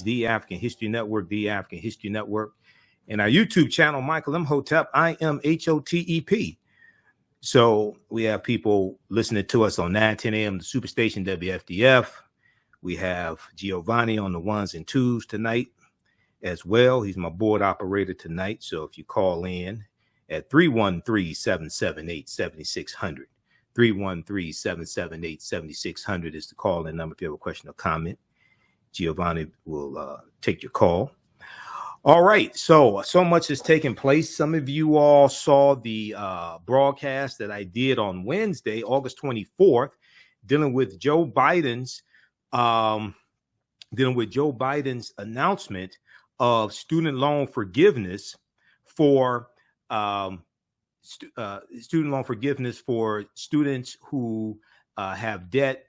page, The African History Network, The African History Network, and our YouTube channel, Michael Imhotep, IMHOTEP. So we have people listening to us on 910 a.m. the Superstation WFDF. We have Giovanni on the ones and twos tonight as well. He's my board operator tonight. So if you call in at 313-778-7600, 313-778-7600 is the call-in number if you have a question or comment. Giovanni will take your call. All right, so much has taken place. Some of you all saw the broadcast that I did on Wednesday, August 24th, dealing with Joe Biden's announcement of student loan forgiveness for students who have debt,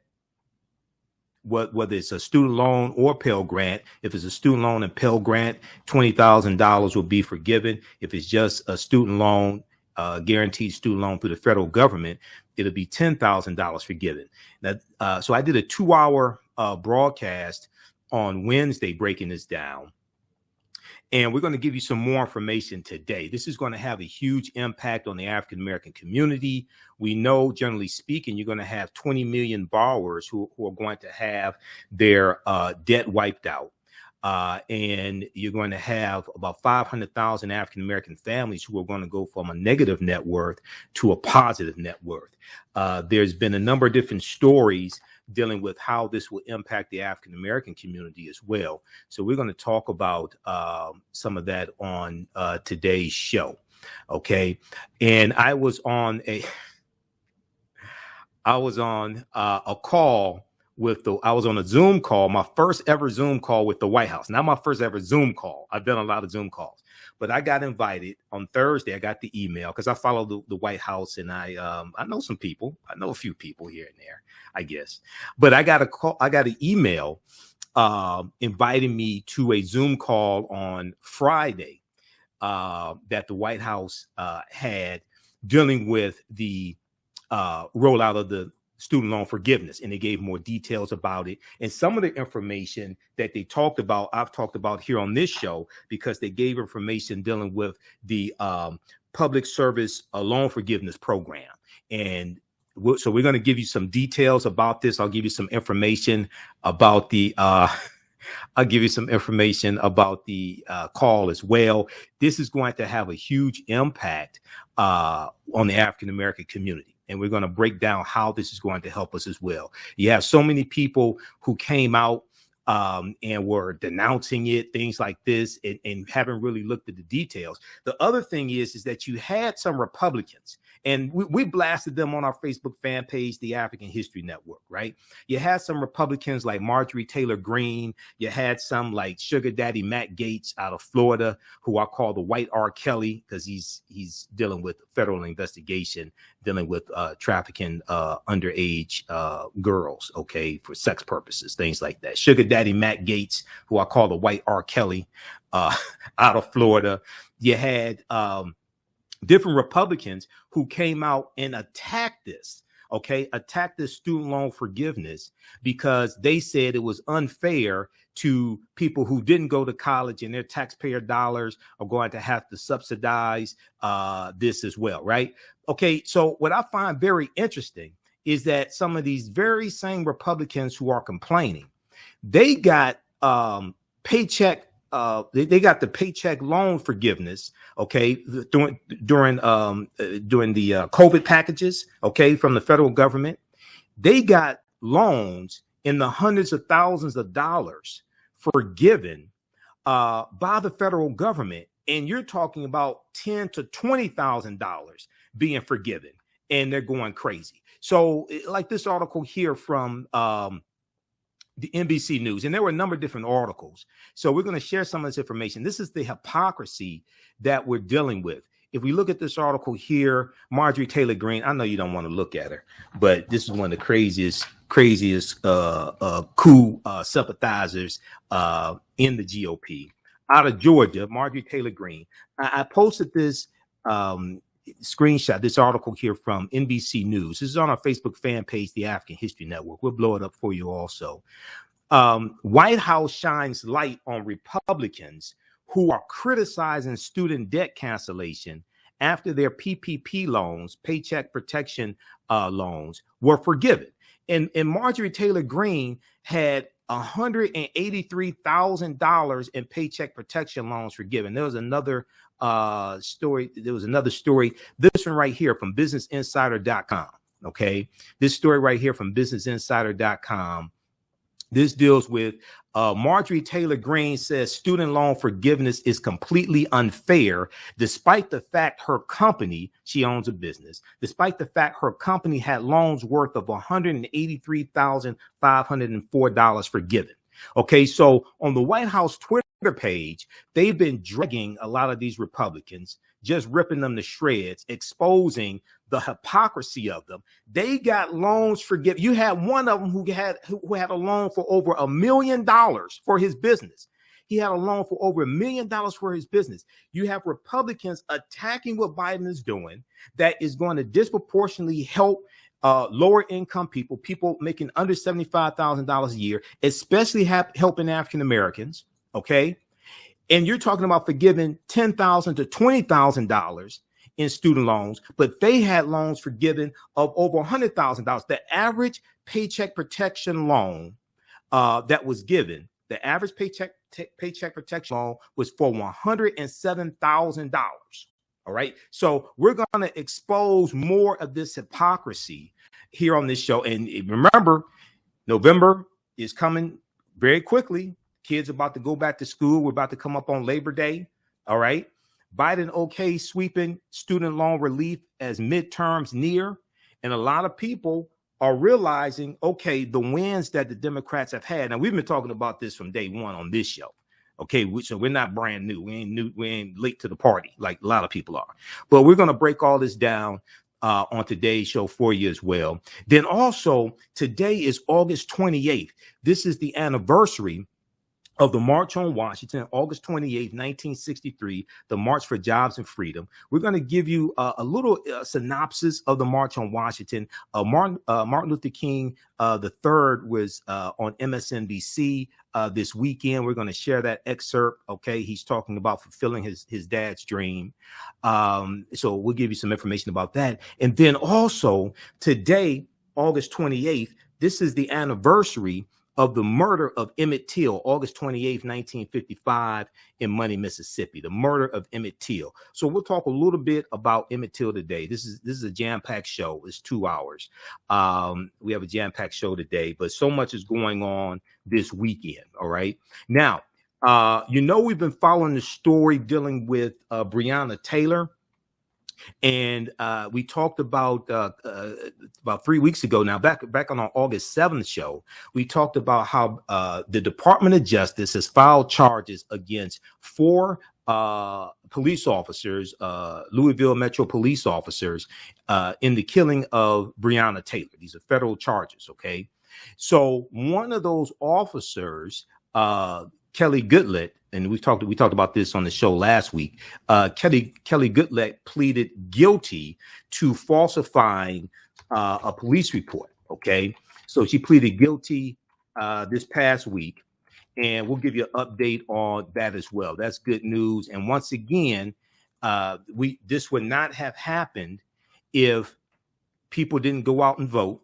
whether it's a student loan or Pell Grant. If it's a student loan and Pell Grant, $20,000 will be forgiven. If it's just a student loan, guaranteed student loan through the federal government, it'll be $10,000 forgiven. Now, so I did a 2-hour broadcast on Wednesday breaking this down. And we're going to give you some more information today. This is going to have a huge impact on the African-American community. We know, generally speaking, you're going to have 20 million borrowers who are going to have their debt wiped out. And you're going to have about 500,000 African-American families who are going to go from a negative net worth to a positive net worth. There's been a number of different stories dealing with how this will impact the African-American community as well. So we're going to talk about some of that on today's show. Okay. And I was on a call with I was on a Zoom call, my first ever Zoom call with the White House. Not my first ever Zoom call. I've done a lot of Zoom calls, but I got invited on Thursday. I got the email because I follow the White House, and I know some people. I know a few people here and there, I guess. But I got an email inviting me to a Zoom call on Friday that the White House had dealing with the rollout of the student loan forgiveness, and they gave more details about it. And some of the information that they talked about, I've talked about here on this show, because they gave information dealing with the public service loan forgiveness program. And so we're going to give you some details about this. I'll give you some information about the call as well. This is going to have a huge impact on the African-American community. And we're going to break down how this is going to help us as well. You have so many people who came out and were denouncing it, things like this, and haven't really looked at the details. The other thing is that you had some Republicans, and we blasted them on our Facebook fan page, The African History Network, right? You had some Republicans like Marjorie Taylor Greene. You had some like Sugar Daddy Matt Gaetz out of Florida, who I call the white R. Kelly, because he's dealing with federal investigation, dealing with trafficking underage girls, okay, for sex purposes, things like that. Sugar Daddy Matt Gaetz, who I call the white R. Kelly, out of Florida. You had different Republicans who came out and attacked this student loan forgiveness, because they said it was unfair to people who didn't go to college, and their taxpayer dollars are going to have to subsidize this as well, right? Okay, so what I find very interesting is that some of these very same Republicans who are complaining, they got paycheck. They got the paycheck loan forgiveness, okay, during the COVID packages, okay, from the federal government. They got loans in the hundreds of thousands of dollars forgiven by the federal government, and you're talking about $10,000 to $20,000 being forgiven, and they're going crazy. So, like this article here from the NBC News, and there were a number of different articles. So we're going to share some of this information. This is the hypocrisy that we're dealing with. If we look at this article here, Marjorie Taylor Greene, I know you don't want to look at her, but this is one of the craziest coup sympathizers in the GOP out of Georgia, Marjorie Taylor Greene. I posted this screenshot, this article here from NBC News. This is on our Facebook fan page, The African History Network. We'll blow it up for you also. White House shines light on Republicans who are criticizing student debt cancellation after their PPP loans, paycheck protection loans, were forgiven. And Marjorie Taylor Greene had $183,000 in paycheck protection loans forgiven. There was another story. There was another story. This one right here from BusinessInsider.com. Okay, this story right here from BusinessInsider.com. This deals with Marjorie Taylor Greene says student loan forgiveness is completely unfair, despite the fact her company, she owns a business, despite the fact her company had loans worth of $183,504 forgiven. Okay, so on the White House Twitter page, they've been dragging a lot of these Republicans, just ripping them to shreds, exposing the hypocrisy of them. They got loans forgiven. You had one of them who had a loan for over $1 million for his business. He had a loan for over $1 million for his business. You have Republicans attacking what Biden is doing that is going to disproportionately help lower income people, people making under $75,000 a year, especially helping African Americans. Okay. And you're talking about forgiving $10,000 to $20,000 in student loans, but they had loans forgiven of over $100,000. The average paycheck protection loan that was given, the average paycheck protection loan was for $107,000. All right. So we're going to expose more of this hypocrisy here on this show. And remember, November is coming very quickly. Kids are about to go back to school. We're about to come up on Labor Day. All right. Biden okay sweeping student loan relief as midterms near. And a lot of people are realizing, okay, the wins that the Democrats have had. Now, we've been talking about this from day one on this show. Okay, so we're not brand new. We ain't late to the party like a lot of people are. But we're going to break all this down on today's show for you as well. Then also, today is August 28th. This is the anniversary of the March on Washington, August 28th, 1963, the March for Jobs and Freedom. We're going to give you a little synopsis of the March on Washington. Martin Luther King III was on MSNBC this weekend. We're going to share that excerpt. Okay, he's talking about fulfilling his dad's dream. So we'll give you some information about that. And then also today, August 28th, this is the anniversary of the murder of Emmett Till, August 28th, 1955 in Money, Mississippi, the murder of Emmett Till. So we'll talk a little bit about Emmett Till today. This is a jam-packed show. It's 2 hours. We have a jam-packed show today, but so much is going on this weekend. All right. Now, we've been following the story dealing with Breonna Taylor. And we talked about 3 weeks ago now, back on our August 7th show, we talked about how the Department of Justice has filed charges against 4 police officers, Louisville Metro police officers, in the killing of Breonna Taylor. These are federal charges. OK, so one of those officers, Kelly Goodlett, and we talked about this on the show last week. Kelly Goodlett pleaded guilty to falsifying a police report. Okay, so she pleaded guilty this past week, and we'll give you an update on that as well. That's good news. And once again, this would not have happened if people didn't go out and vote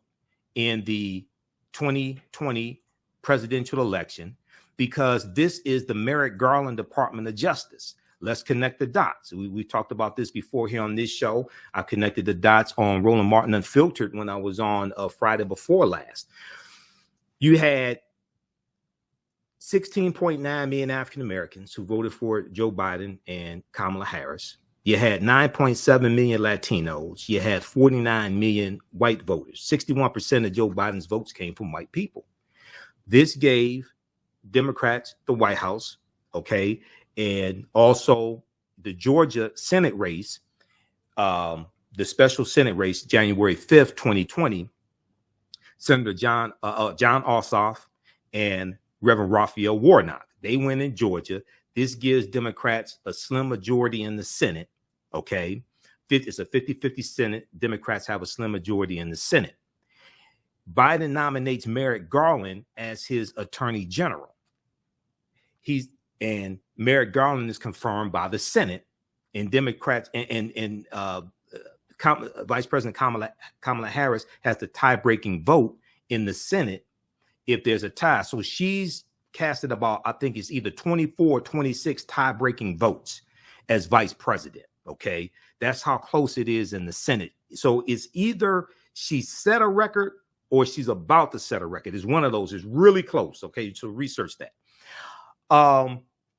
in the 2020 presidential election, because this is the Merrick Garland Department of Justice. Let's connect the dots. We talked about this before here on this show. I connected the dots on Roland Martin Unfiltered when I was on Friday before last. You had 16.9 million African Americans who voted for Joe Biden and Kamala Harris. You had 9.7 million Latinos. You had 49 million white voters. 61% of Joe Biden's votes came from white people. This gave Democrats the White House, okay, and also the Georgia Senate race, the special Senate race, January 5th, 2020, Senator John Ossoff and Reverend Raphael Warnock. They win in Georgia. This gives Democrats a slim majority in the Senate, okay? It's a 50-50 Senate. Democrats have a slim majority in the Senate. Biden nominates Merrick Garland as his attorney general. And Merrick Garland is confirmed by the Senate, and Democrats and Vice President Kamala Harris has the tie-breaking vote in the Senate if there's a tie. So she's casted about, I think it's either 24 or 26 tie-breaking votes as vice president. Okay, that's how close it is in the Senate. So it's either she set a record or she's about to set a record. It's one of those. It's really close. Okay, so research that.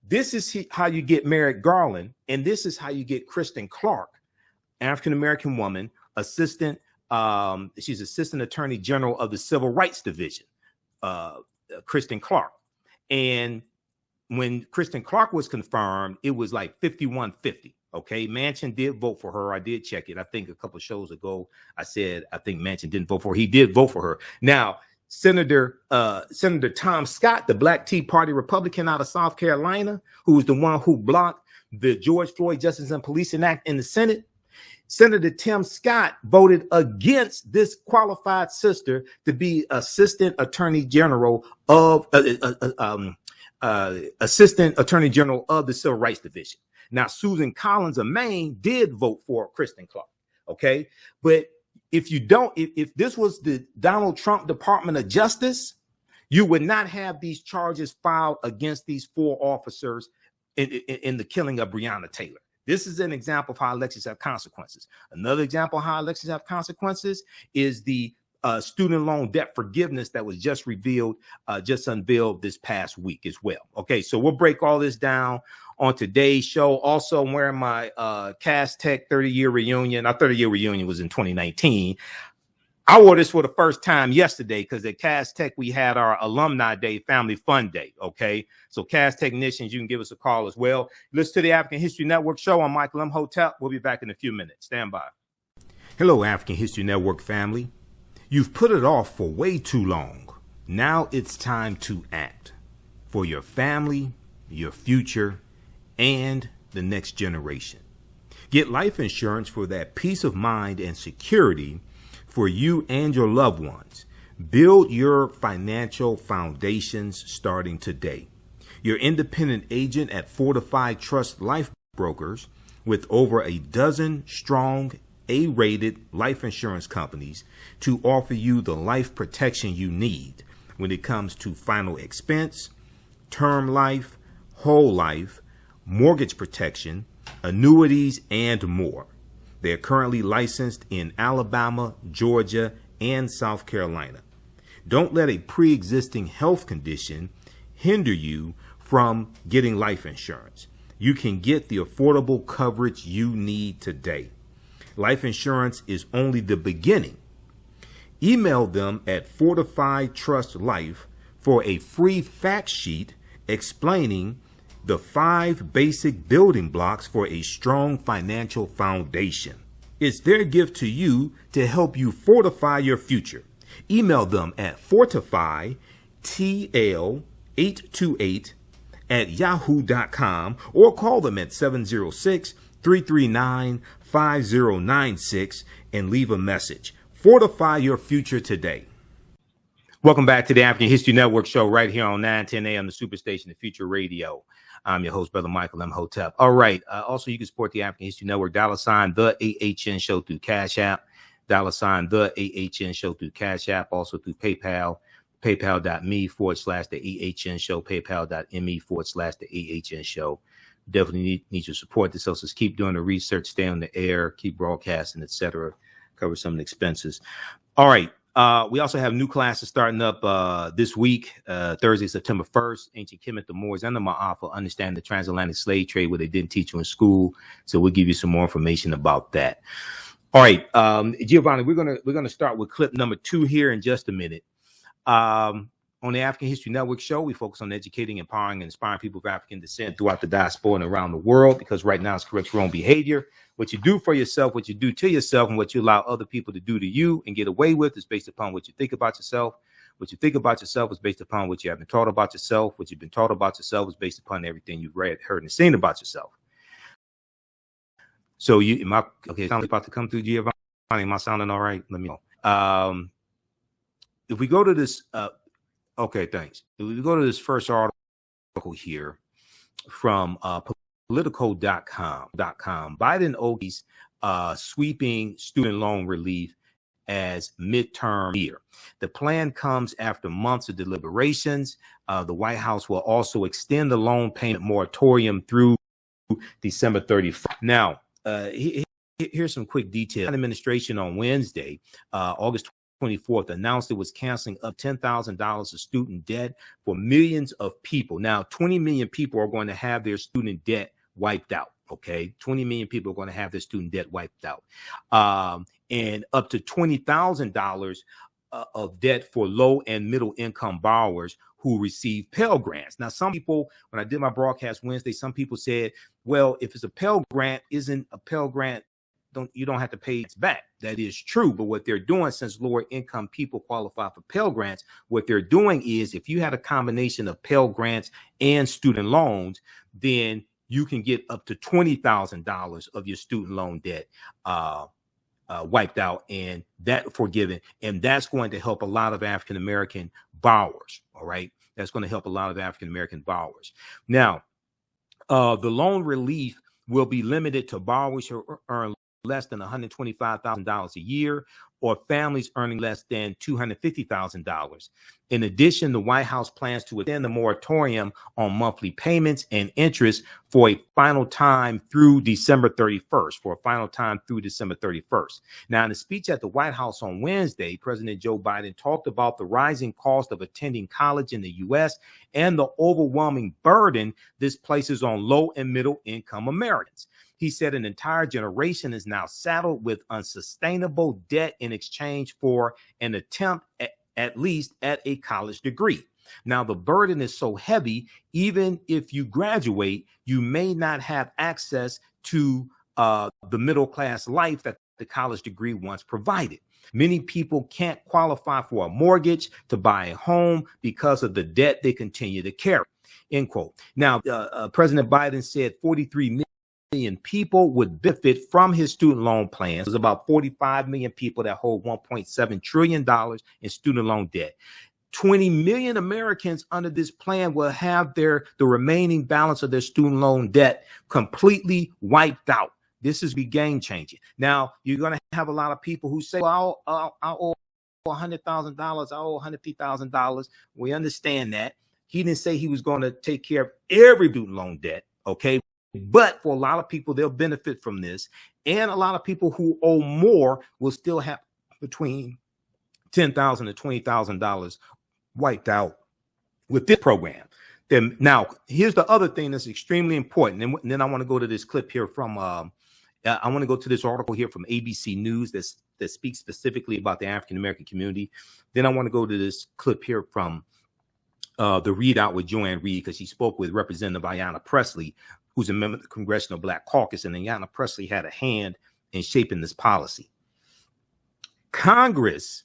This is how you get Merrick Garland, and this is how you get Kristen Clark, African-American woman, assistant. She's assistant attorney general of the Civil Rights Division, Kristen Clark. And when Kristen Clark was confirmed, it was like 51-50. Okay, Manchin did vote for her. I did check it. I think a couple of shows ago, I said I think Manchin didn't vote for her. He did vote for her. Now, Senator Tom Scott, the Black Tea Party Republican out of South Carolina, who was the one who blocked the George Floyd Justice and Policing Act in the Senate. Senator Tim Scott voted against this qualified sister to be Assistant Attorney General of Assistant Attorney General of the Civil Rights Division. Now, Susan Collins of Maine did vote for Kristen Clark. Okay, but if you don't, if this was the Donald Trump Department of Justice, you would not have these charges filed against these 4 officers in the killing of Breonna Taylor. This is an example of how elections have consequences. Another example of how elections have consequences is the student loan debt forgiveness that was just unveiled this past week as well. Okay, so we'll break all this down on today's show. Also, I'm wearing my Cass Tech 30-year reunion. Our 30-year reunion was in 2019. I wore this for the first time yesterday because at Cass Tech, we had our Alumni Day, Family Fun Day, okay? So Cass Technicians, you can give us a call as well. Listen to the African History Network show. I'm Michael Imhotep. We'll be back in a few minutes. Stand by. Hello, African History Network family. You've put it off for way too long. Now it's time to act for your family, your future, and the next generation. Get life insurance for that peace of mind and security for you and your loved ones. Build your financial foundations starting today. Your independent agent at Fortified Trust Life Brokers, with over a dozen strong A-rated life insurance companies to offer you the life protection you need when it comes to final expense, term life, whole life, mortgage protection, annuities, and more. They are currently licensed in Alabama, Georgia, and South Carolina. Don't let a pre-existing health condition hinder you from getting life insurance. You can get the affordable coverage you need today. Life insurance is only the beginning. Email them at Fortified Trust Life for a free fact sheet explaining the 5 basic building blocks for a strong financial foundation. It's their gift to you to help you fortify your future. Email them at fortifytl828@yahoo.com or call them at 706-339-5096 and leave a message. Fortify your future today. Welcome back to the African History Network show right here on 910 AM, the Superstation, the Future Radio. I'm your host, Brother Michael Imhotep. All right. Also, you can support the African History Network, $ TheAHN Show through Cash App, $ TheAHN Show through Cash App, also through PayPal, paypal.me/TheAHN Show, paypal.me/TheAHN Show. Definitely need your support. This helps us keep doing the research, stay on the air, keep broadcasting, etc. Cover some of the expenses. All right. We also have new classes starting up this week, Thursday, September 1st. Ancient Kemet, the Moors, and the Ma'afa, understand the transatlantic slave trade, where they didn't teach you in school. So we'll give you some more information about that. All right, Giovanni, we're gonna start with clip number 2 here in just a minute. On the African History Network show, we focus on educating, empowering, and inspiring people of African descent throughout the diaspora and around the world, because right now it's correct your own behavior. What you do for yourself, what you do to yourself, and what you allow other people to do to you and get away with is based upon what you think about yourself. What you think about yourself is based upon what you have been taught about yourself. What you've been taught about yourself is based upon everything you've read, heard, and seen about yourself. So okay, sound about to come through, Giovanni. Am I sounding all right? Let me know. if we go to this, okay, thanks. If we go to this first article here from Politico.com, Biden OGs sweeping student loan relief as midterm year. The plan comes after months of deliberations. The White House will also extend the loan payment moratorium through December 31st. Now, here's some quick details. The administration on Wednesday, August 24th, announced it was canceling up $10,000 of student debt for millions of people. Now, 20 million people are going to have their student debt wiped out. Okay, 20 million people are going to have their student debt wiped out, and up to $20,000 of debt for low and middle income borrowers who receive Pell Grants. Now, some people, when I did my broadcast Wednesday, some people said, well, if it's a Pell Grant, isn't a Pell Grant, you don't have to pay it back. That is true. But what they're doing, since lower income people qualify for Pell Grants, what they're doing is if you had a combination of Pell Grants and student loans, then you can get up to $20,000 of your student loan debt wiped out and that forgiven. And that's going to help a lot of African-American borrowers. All right. That's going to help a lot of African-American borrowers. Now, the loan relief will be limited to borrowers who earn less than $125,000 a year or families earning less than $250,000. In addition, the White House plans to extend the moratorium on monthly payments and interest for a final time through December 31st. Now, in a speech at the White House on Wednesday, President Joe Biden talked about the rising cost of attending college in the U.S. and the overwhelming burden this places on low and middle income Americans. He said an entire generation is now saddled with unsustainable debt in exchange for an attempt at least at a college degree. Now, the burden is so heavy, even if you graduate, you may not have access to the middle class life that the college degree once provided. Many people can't qualify for a mortgage to buy a home because of the debt they continue to carry. End quote. Now, President Biden said 43 million people would benefit from his student loan plans. There's about 45 million people that hold $1.7 trillion in student loan debt. 20 million Americans under this plan will have the remaining balance of their student loan debt completely wiped out. This is game changing. Now, you're going to have a lot of people who say, well, I owe $100,000, I owe $150,000. We understand that. He didn't say he was going to take care of every student loan debt, okay? But for a lot of people, they'll benefit from this. And a lot of people who owe more will still have between $10,000 and $20,000 wiped out with this program. Then now, here's the other thing that's extremely important. And then I want to go to this clip here from, I want to go to this article here from ABC News that speaks specifically about the African-American community. Then I want to go to this clip here from the Readout with Joanne Reed, because she spoke with Representative Ayanna Pressley, who's a member of the Congressional Black Caucus, and Ayanna Pressley had a hand in shaping this policy. Congress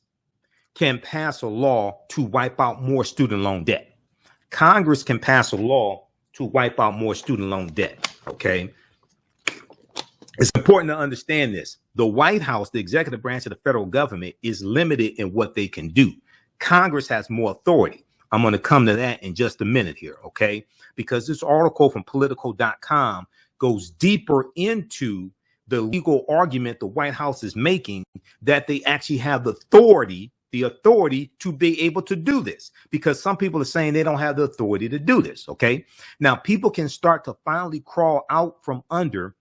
can pass a law to wipe out more student loan debt. Congress can pass a law to wipe out more student loan debt, okay? It's important to understand this. The White House, the executive branch of the federal government, is limited in what they can do. Congress has more authority. I'm going to come to that in just a minute here, okay? Because this article from Politico.com goes deeper into the legal argument the White House is making that they actually have the authority to be able to do this, because some people are saying they don't have the authority to do this, okay? Now, people can start to finally crawl out from under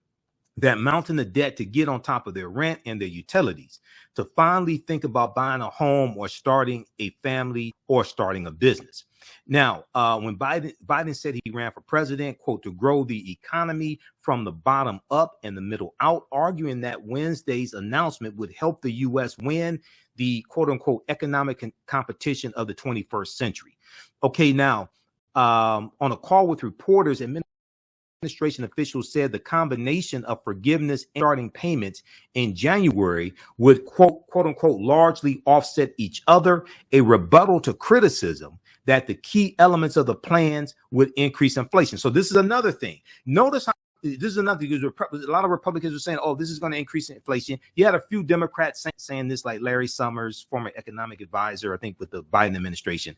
that mountain of debt to get on top of their rent and their utilities, to finally think about buying a home or starting a family or starting a business. Now, when Biden said he ran for president, quote, to grow the economy from the bottom up and the middle out, arguing that Wednesday's announcement would help the U.S. win the quote unquote economic competition of the 21st century. Okay, now, on a call with reporters, administration officials said the combination of forgiveness and starting payments in January would quote unquote largely offset each other, a rebuttal to criticism that the key elements of the plans would increase inflation. So this is another thing. Notice how this is another because a lot of Republicans were saying, "Oh, this is going to increase inflation." You had a few Democrats saying this, like Larry Summers, former economic advisor, I think, with the Biden administration.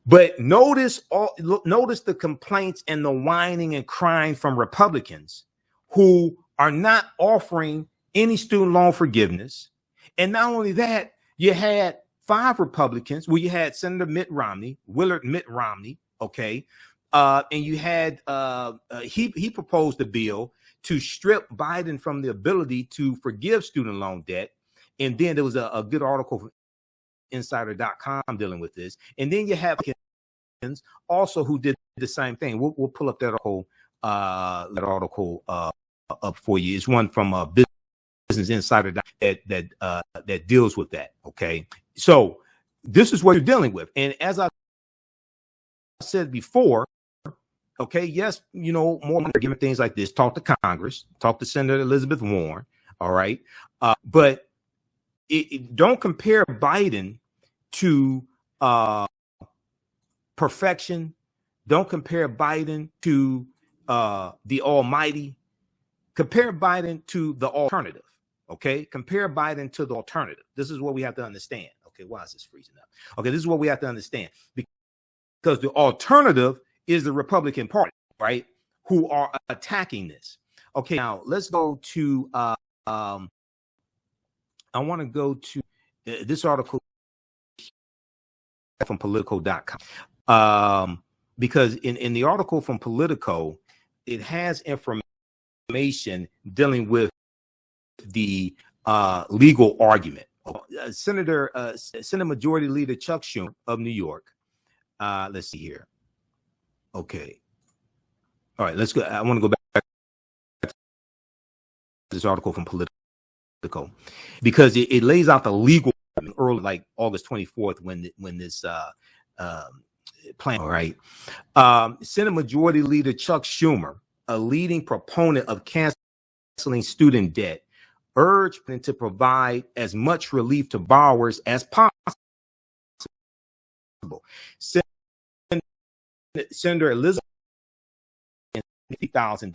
But notice the complaints and the whining and crying from Republicans who are not offering any student loan forgiveness. And not only that, you had 5 Republicans. Well, you had Senator Willard Mitt Romney, okay, and you had he proposed a bill to strip Biden from the ability to forgive student loan debt. And then there was a good article from Insider.com dealing with this. And then you have also who did the same thing. We'll pull up that article up for you. It's one from Business Insider that deals with that. Okay, so this is what you're dealing with. And as I said before, okay, yes, more given things like this. Talk to Congress, talk to Senator Elizabeth Warren. All right, but don't compare Biden to perfection. Don't compare Biden to the almighty. Compare Biden to the alternative. Okay, compare Biden to the alternative. This is what we have to understand. Okay, why is this freezing up? Okay, this is what we have to understand, because the alternative is the Republican Party, right, who are attacking this. Okay, now let's go to I want to go to this article from Politico.com, because in the article from Politico, it has information dealing with the legal argument. Senate Majority Leader Chuck Schumer of New York. Let's see here. Okay. All right, let's go. I want to go back to this article from Politico, because it lays out the legal early, like August 24th, when this plan. All right. Senate Majority Leader Chuck Schumer, a leading proponent of canceling student debt, urged to provide as much relief to borrowers as possible. Senator Elizabeth $50,000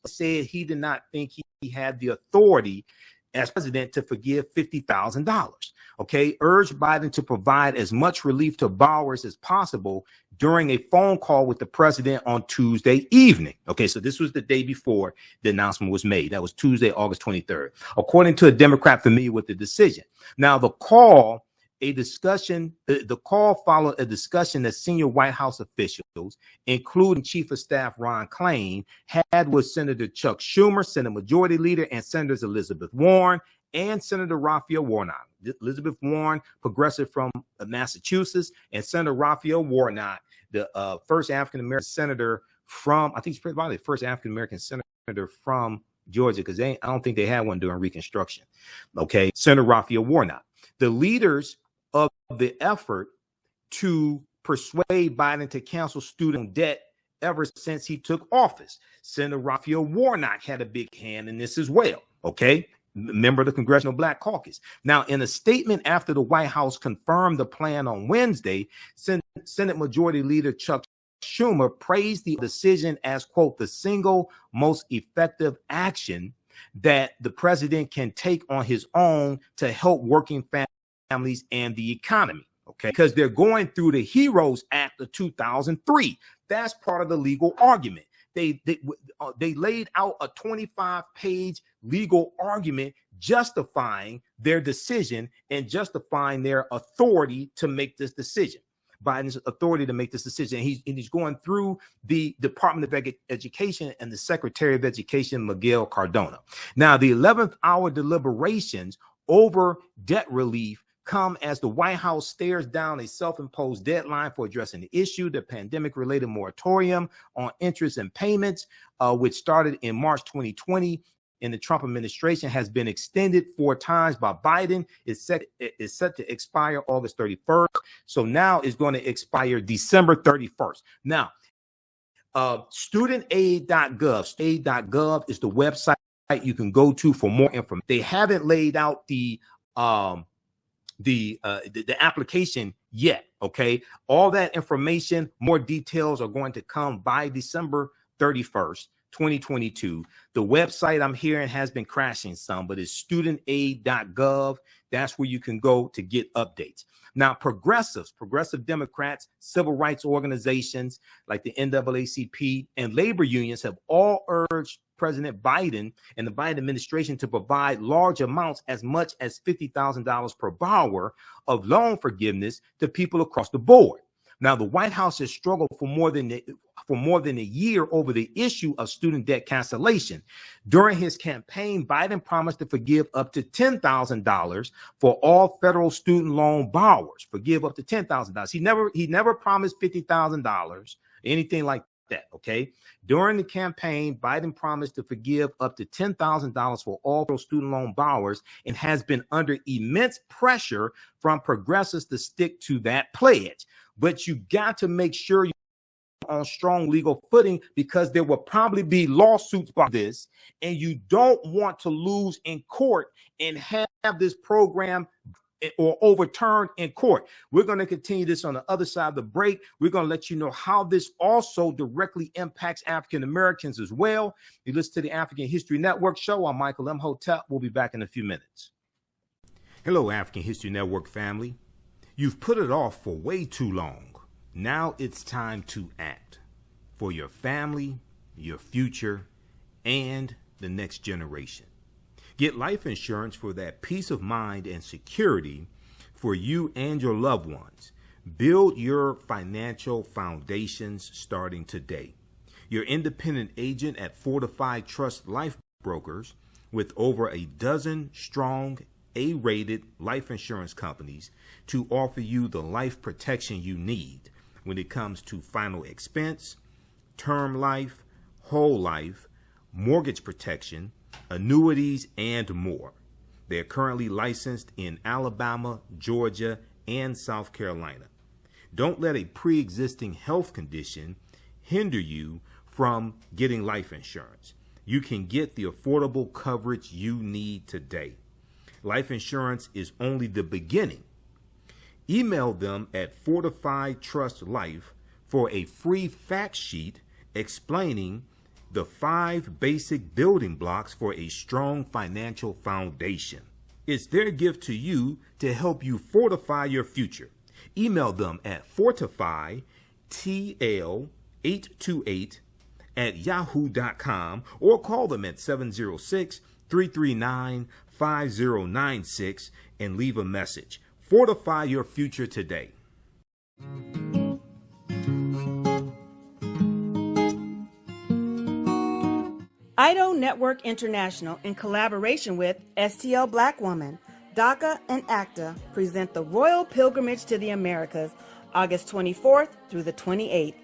said he did not think he had the authority as president to forgive $50,000. Okay, urged Biden to provide as much relief to borrowers as possible during a phone call with the president on Tuesday evening. Okay, so this was the day before the announcement was made. That was Tuesday, August 23rd, according to a Democrat familiar with the decision. Now, the call followed a discussion that senior White House officials, including Chief of Staff Ron Klain, had with Senator Chuck Schumer, Senate Majority Leader, and Senators Elizabeth Warren and Senator Raphael Warnock. Elizabeth Warren, progressive from Massachusetts, and Senator Raphael Warnock, the first African-American senator from, I think he's probably the first African-American senator from Georgia, because I don't think they had one during Reconstruction. Okay, Senator Raphael Warnock. The leaders of the effort to persuade Biden to cancel student debt ever since he took office. Senator Raphael Warnock had a big hand in this as well. Okay, member of the Congressional Black Caucus. Now, in a statement after the White House confirmed the plan on Wednesday, Senate Majority Leader Chuck Schumer praised the decision as, quote, the single most effective action that the president can take on his own to help working families and the economy. Okay, because they're going through the HEROES Act of 2003. That's part of the legal argument. They laid out a 25-page legal argument justifying their decision and justifying their authority to make this decision. Biden's authority to make this decision. He's going through the Department of Education and the Secretary of Education, Miguel Cardona. Now, the 11th hour deliberations over debt relief come as the White House stares down a self-imposed deadline for addressing the issue. The pandemic-related moratorium on interest and payments, which started in March 2020 in the Trump administration, has been extended 4 times by Biden. It's set to expire August 31st. So now it's going to expire December 31st. Now, studentaid.gov. Aid.gov is the website you can go to for more information. They haven't laid out the application yet. Okay, all that information, more details are going to come by December 31st. 2022. The website I'm hearing has been crashing some, but it's studentaid.gov. That's where you can go to get updates. Now, progressive Democrats, civil rights organizations like the NAACP and labor unions have all urged President Biden and the Biden administration to provide large amounts, as much as $50,000 per borrower, of loan forgiveness to people across the board. Now, the White House has struggled for more than a year over the issue of student debt cancellation. During his campaign, Biden promised to forgive up to $10,000 for all federal student loan borrowers. Forgive up to $10,000. He never promised $50,000, anything like that. Okay. During the campaign, Biden promised to forgive up to $10,000 for all federal student loan borrowers, and has been under immense pressure from progressives to stick to that pledge. But you got to make sure you're on strong legal footing, because there will probably be lawsuits about this, and you don't want to lose in court and have this program or overturned in court. We're going to continue this on the other side of the break. We're going to let you know how this also directly impacts African Americans as well. You listen to the African History Network show. I'm Michael Imhotep. We'll be back in a few minutes. Hello, African History Network family. You've put it off for way too long. Now it's time to act for your family, your future, and the next generation. Get life insurance for that peace of mind and security for you and your loved ones. Build your financial foundations starting today. Your independent agent at Fortified Trust Life Brokers, with over a dozen strong A-rated life insurance companies to offer you the life protection you need when it comes to final expense, term life, whole life, mortgage protection, annuities, and more. They're currently licensed in Alabama, Georgia, and South Carolina. Don't let a pre-existing health condition hinder you from getting life insurance. You can get the affordable coverage you need today. Life insurance is only the beginning. Email them at Fortified Trust Life for a free fact sheet explaining the 5 basic building blocks for a strong financial foundation. It's their gift to you to help you fortify your future. Email them at fortifytl828@yahoo.com or call them at 706-339-5096 and leave a message. Fortify your future today. IDO Network International, in collaboration with STL Black Woman, DACA, and ACTA, present the Royal Pilgrimage to the Americas, August 24th through the 28th.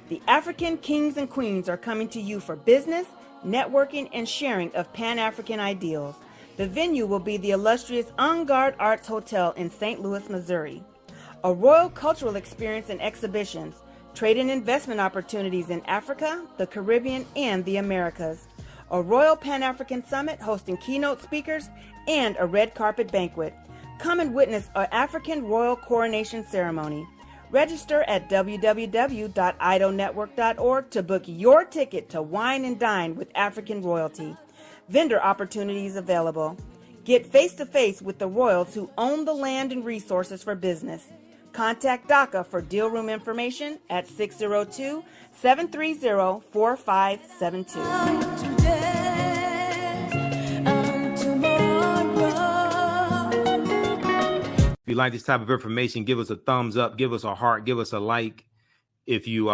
The African kings and queens are coming to you for business, networking, and sharing of Pan-African ideals. The venue will be the illustrious En Garde Arts Hotel in St. Louis, Missouri. A royal cultural experience and exhibitions, trade and investment opportunities in Africa, the Caribbean, and the Americas. A Royal Pan-African Summit hosting keynote speakers, and a red carpet banquet. Come and witness an African royal coronation ceremony. Register at www.idonetwork.org to book your ticket to wine and dine with African royalty. Vendor opportunities available. Get face-to-face with the royals who own the land and resources for business. Contact DACA for deal room information at 602-730-4572. If you like this type of information, give us a thumbs up, give us a heart, give us a like. If you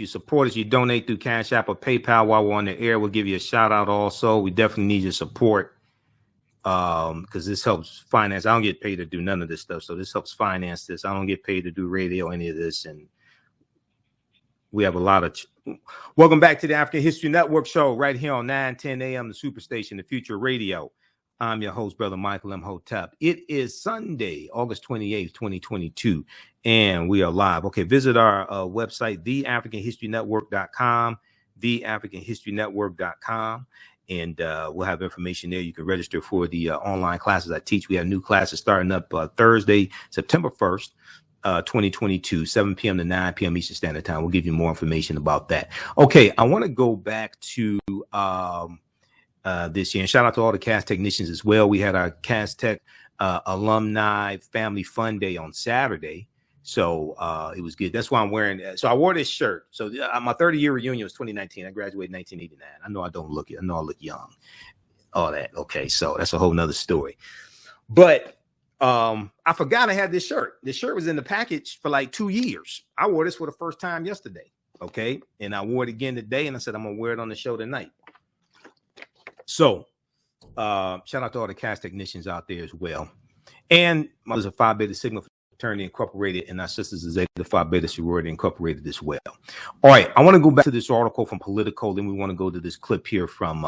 support us, you donate through Cash App or PayPal while we're on the air, we'll give you a shout out also. We definitely need your support because this helps finance. I don't get paid to do none of this stuff, so this helps finance this. I don't get paid to do radio, any of this, and we have a lot of welcome back to the African History Network show right here on 9:10 a.m. the Superstation, the Future Radio. I'm your host, Brother Michael Imhotep. It is Sunday, August 28th, 2022, and we are live. Okay, visit our website, TheAfricanHistoryNetwork.com, TheAfricanHistoryNetwork.com, and we'll have information there. You can register for the online classes I teach. We have new classes starting up Thursday, September 1st. 2022, 7 p.m. to 9 p.m. Eastern Standard Time. We'll give you more information about that. Okay, I want to go back to this year, and shout out to all the cast technicians as well. We had our Cast Tech Alumni Family Fun Day on Saturday. So it was good. That's why I'm wearing. So I wore this shirt. So my 30-year reunion was 2019. I graduated in 1989. I know I don't look it. I know I look young. All that. Okay. So that's a whole nother story. But I forgot I had this shirt. This shirt was in the package for like 2 years. I wore this for the first time yesterday. Okay. And I wore it again today. And I said, I'm going to wear it on the show tonight. So shout out to all the cast technicians out there as well. And I was a Phi Beta Sigma Fraternity Incorporated, and our sisters is Zeta Phi Beta Sorority Incorporated as well. All right. I want to go back to this article from Politico. Then we want to go to this clip here from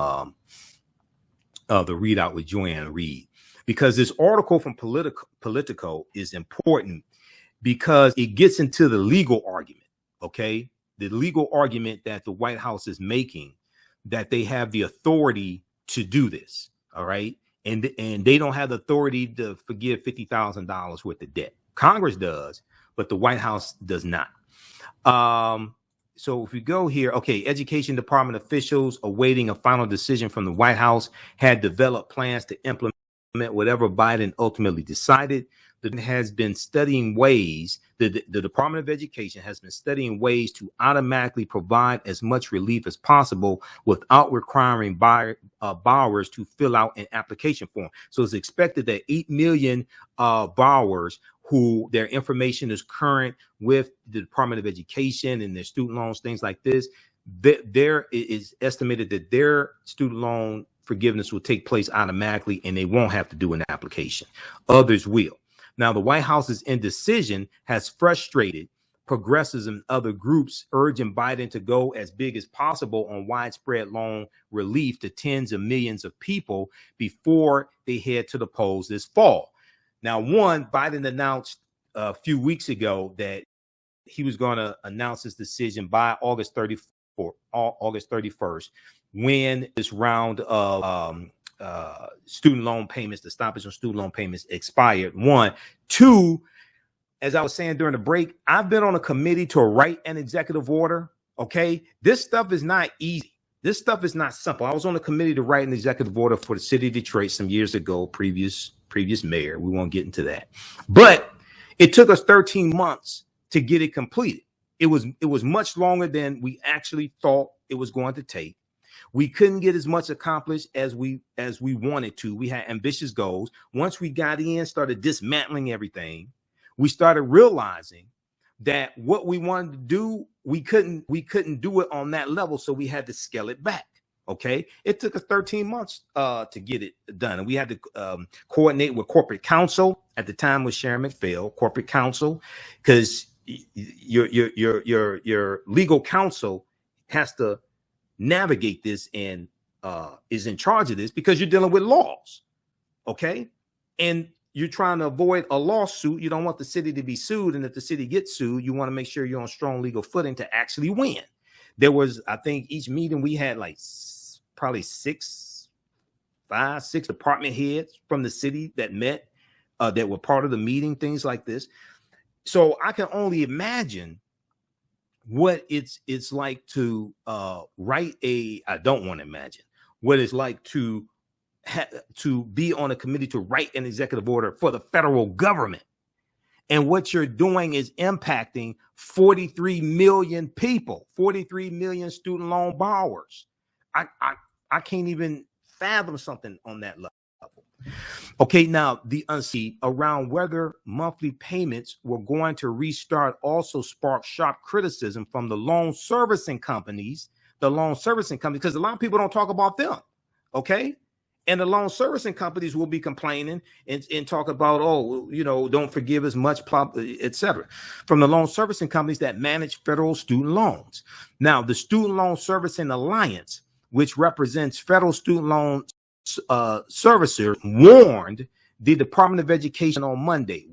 the readout with Joanne Reed, because this article from Politico is important because it gets into the legal argument. Okay. The legal argument that the White House is making, that they have the authority to do this. All right. And they don't have the authority to forgive $50,000 worth of debt. Congress does, but the White House does not. So if we go here, okay, Education Department officials awaiting a final decision from the White House had developed plans to implement whatever Biden ultimately decided. That has been studying ways, the Department of Education has been studying ways to automatically provide as much relief as possible without requiring borrowers to fill out an application form. So it's expected that 8 million borrowers who their information is current with the Department of Education and their student loans, things like this, there is estimated that their student loan forgiveness will take place automatically and they won't have to do an application. Others will. Now, the White House's indecision has frustrated progressives and other groups, urging Biden to go as big as possible on widespread loan relief to tens of millions of people before they head to the polls this fall. Now, Biden announced a few weeks ago that he was going to announce his decision by August 31st, when this round of student loan payments, the stoppage on student loan payments expired. 1, 2, as I was saying during the break, I've been on a committee to write an executive order. Okay. This stuff is not easy. This stuff is not simple. I was on a committee to write an executive order for the city of Detroit some years ago, previous mayor. We won't get into that, but it took us 13 months to get it completed. It was much longer than we actually thought it was going to take. We couldn't get as much accomplished as we wanted to. We had ambitious goals. Once we got in, started dismantling everything, we started realizing that what we wanted to do, we couldn't do it on that level. So we had to scale it back. Okay. It took us 13 months to get it done. And we had to coordinate with corporate counsel. At the time was Sharon McPhail, corporate counsel, because your legal counsel has to navigate this and is in charge of this because you're dealing with laws. Okay. And you're trying to avoid a lawsuit. You don't want the city to be sued. And if the city gets sued, you want to make sure you're on strong legal footing to actually win. There was, I think each meeting we had like probably 6 department heads from the city that met, that were part of the meeting, things like this. So I can only imagine what it's like to write I don't want to imagine what it's like to be on a committee to write an executive order for the federal government. And what you're doing is impacting 43 million people, 43 million student loan borrowers. I can't even fathom something on that level. Okay, now the uncertainty around whether monthly payments were going to restart also sparked sharp criticism from the loan servicing companies, because a lot of people don't talk about them. Okay. And the loan servicing companies will be complaining and talk about, don't forgive as much, etc. From the loan servicing companies that manage federal student loans. Now, the Student Loan Servicing Alliance, which represents federal student loan servicers, warned the Department of Education on Monday,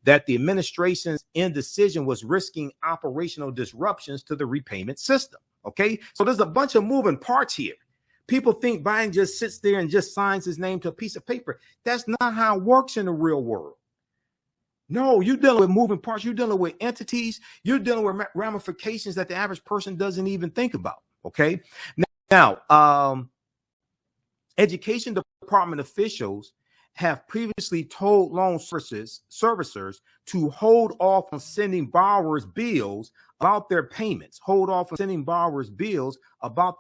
that the administration's indecision was risking operational disruptions to the repayment system. Okay, so there's a bunch of moving parts here. People think Biden just sits there and just signs his name to a piece of paper. That's not how it works in the real world. No, you're dealing with moving parts. You're dealing with entities. You're dealing with ramifications that the average person doesn't even think about. Okay. Now, education department officials have previously told loan servicers to hold off on sending borrowers bills about their payments, about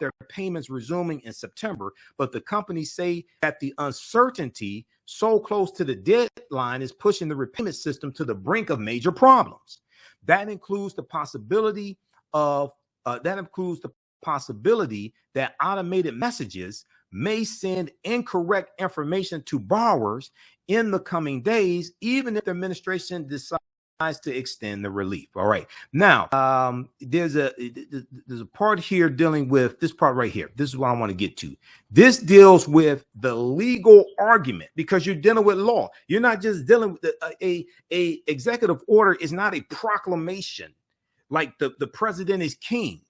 their payments resuming in September. But the companies say that the uncertainty so close to the deadline is pushing the repayment system to the brink of major problems. That includes the possibility that automated messages may send incorrect information to borrowers in the coming days, even if the administration decides to extend the relief. All right. Now, there's a part here dealing with this part right here. This is what I want to get to. This deals with the legal argument, because you're dealing with law. You're not just dealing with a executive order is not a proclamation like the president is king.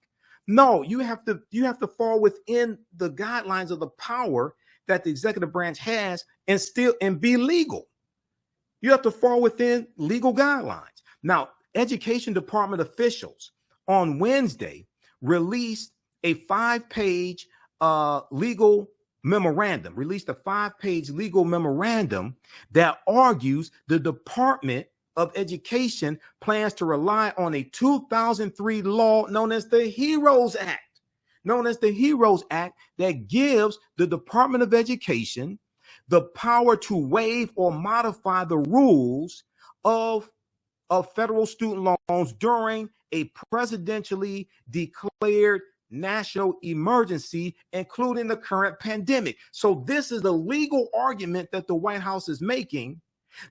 No, you have to fall within the guidelines of the power that the executive branch has and be legal. You have to fall within legal guidelines. Now, education department officials on Wednesday released a 5-page legal memorandum, that argues the Department of Education plans to rely on a 2003 law known as the HEROES Act, that gives the Department of Education the power to waive or modify the rules of federal student loans during a presidentially declared national emergency, including the current pandemic. So this is the legal argument that the White House is making,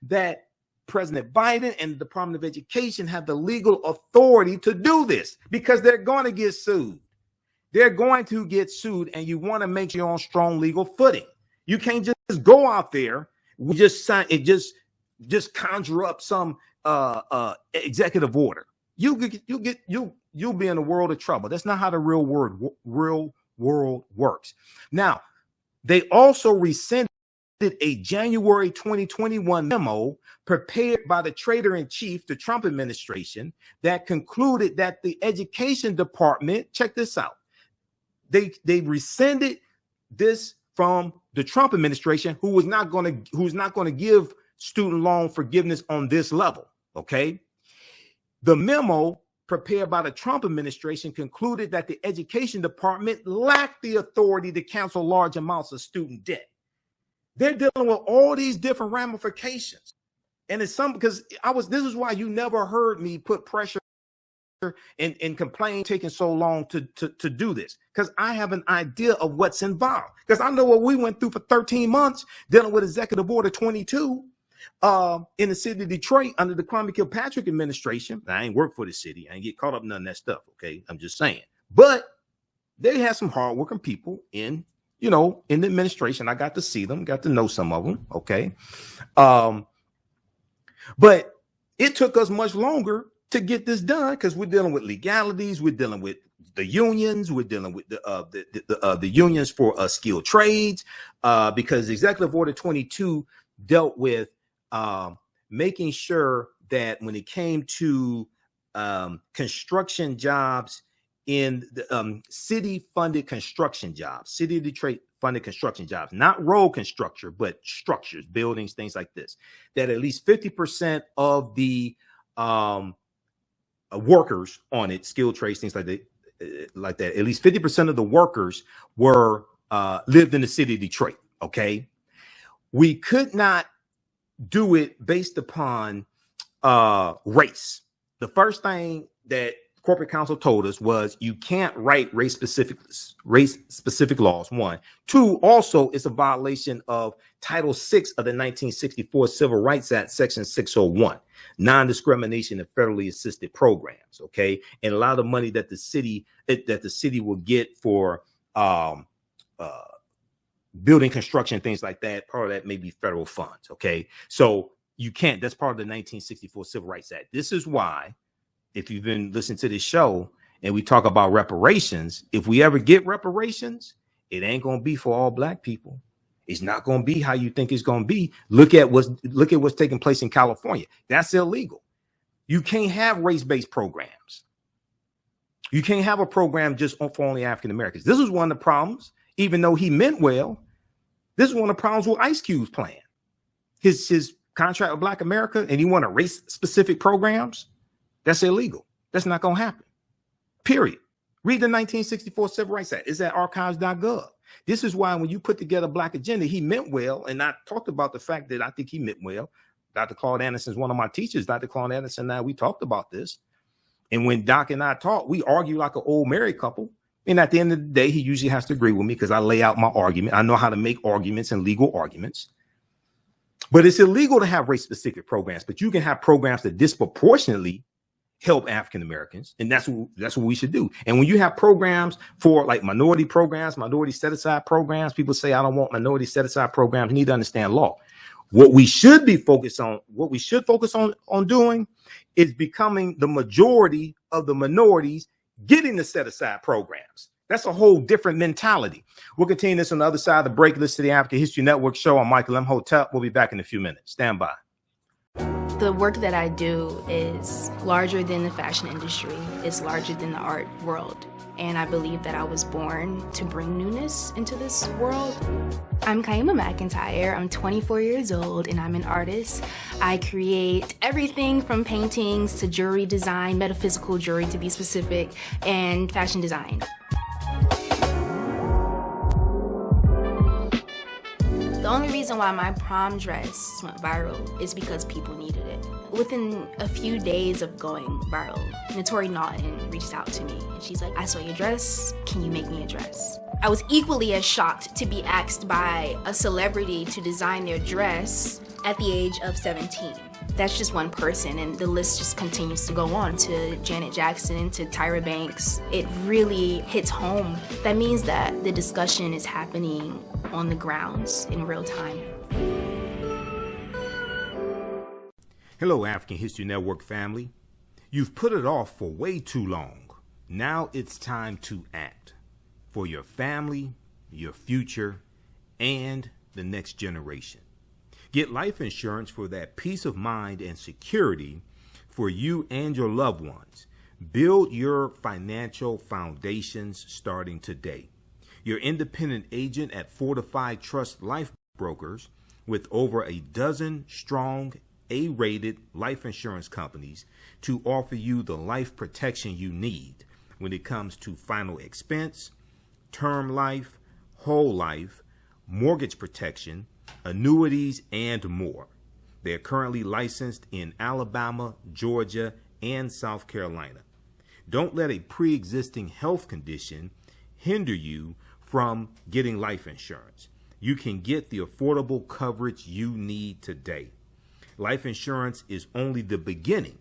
that President Biden and the Department of Education have the legal authority to do this, because they're going to get sued. And you want to make sure you're on strong legal footing. You can't just go out there, just conjure up some executive order. You'll be in a world of trouble. That's not how the real world works. Now, they also rescinded a January 2021 memo prepared by the traitor-in-chief, the Trump administration, that concluded that the education department, check this out, they rescinded this from the Trump administration, who's not going to give student loan forgiveness on this level. Okay. The memo prepared by the Trump administration concluded that the education department lacked the authority to cancel large amounts of student debt. They're dealing with all these different ramifications. And it's this is why you never heard me put pressure and complain taking so long to do this, because I have an idea of what's involved, because I know what we went through for 13 months dealing with Executive Order 22 in the city of Detroit under the Kwame Kilpatrick administration. I ain't work for the city. I ain't get caught up in none of that stuff. Okay. I'm just saying, but they had some hardworking people in the administration. I got to see them, got to know some of them. Okay. But it took us much longer to get this done, because we're dealing with legalities. We're dealing with the unions. We're dealing with the unions for skilled trades, because Executive Order 22 dealt with making sure that when it came to construction jobs in the city-funded construction jobs, City of Detroit funded construction jobs, not road construction, but structures, buildings, things like this, that at least 50% of the workers on it, skilled trades, things like that, at least 50% of the workers were lived in the city of Detroit. Okay. We could not do it based upon race. The first thing that corporate counsel told us was you can't write race specific laws. 1, 2, also it's a violation of Title 6 of the 1964 Civil Rights Act, Section 601, non-discrimination in federally assisted programs. Okay. And a lot of the money that the city will get for building construction, things like that, part of that may be federal funds. Okay. So you can't, that's part of the 1964 Civil Rights Act. This is why, if you've been listening to this show and we talk about reparations, if we ever get reparations, It ain't going to be for all black people. It's not going to be how you think it's going to be. Look at what's taking place in California. That's illegal. You can't have race-based programs. You can't have a program just for only African Americans. This is one of the problems, even though he meant well. This is one of the problems with Ice Cube's plan. His contract with Black America, and you want to race-specific programs? That's illegal. That's not going to happen. Period. Read the 1964 Civil Rights Act. It's at archives.gov. This is why when you put together Black Agenda, he meant well. And I talked about the fact that I think he meant well. Dr. Claude Anderson is one of my teachers. Dr. Claude Anderson and I, we talked about this. And when Doc and I talk, we argue like an old married couple. And at the end of the day, he usually has to agree with me because I lay out my argument. I know how to make arguments and legal arguments. But it's illegal to have race-specific programs. But you can have programs that disproportionately help African Americans, and that's what we should do. And when you have programs for like minority programs, minority set-aside programs, people say, I don't want minority set-aside programs. You need to understand law. What we should be focused on, what we should focus on doing is becoming the majority of the minorities getting the set-aside programs. That's a whole different mentality. We'll continue this on the other side of the break. Listen to the African History Network show. I'm Michael Imhotep. We'll be back in a few minutes. Stand by. The work that I do is larger than the fashion industry. It's larger than the art world. And I believe that I was born to bring newness into this world. I'm Kaima McIntyre. I'm 24 years old and I'm an artist. I create everything from paintings to jewelry design, metaphysical jewelry to be specific, and fashion design. The only reason why my prom dress went viral is because people needed it. Within a few days of going viral, Notori Naughton reached out to me and she's like, I saw your dress, can you make me a dress? I was equally as shocked to be asked by a celebrity to design their dress at the age of 17. That's just one person, and the list just continues to go on to Janet Jackson, to Tyra Banks. It really hits home. That means that the discussion is happening on the grounds in real time. Hello, African History Network family. You've put it off for way too long. Now it's time to act for your family, your future, and the next generation. Get life insurance for that peace of mind and security for you and your loved ones. Build your financial foundations starting today. Your independent agent at Fortified Trust Life Brokers, with over a dozen strong A-rated life insurance companies to offer you the life protection you need when it comes to final expense, term life, whole life, mortgage protection, annuities, and more. They're currently licensed in Alabama, Georgia, and South Carolina. Don't let a pre-existing health condition hinder you from getting life insurance. You can get the affordable coverage you need today. Life insurance is only the beginning.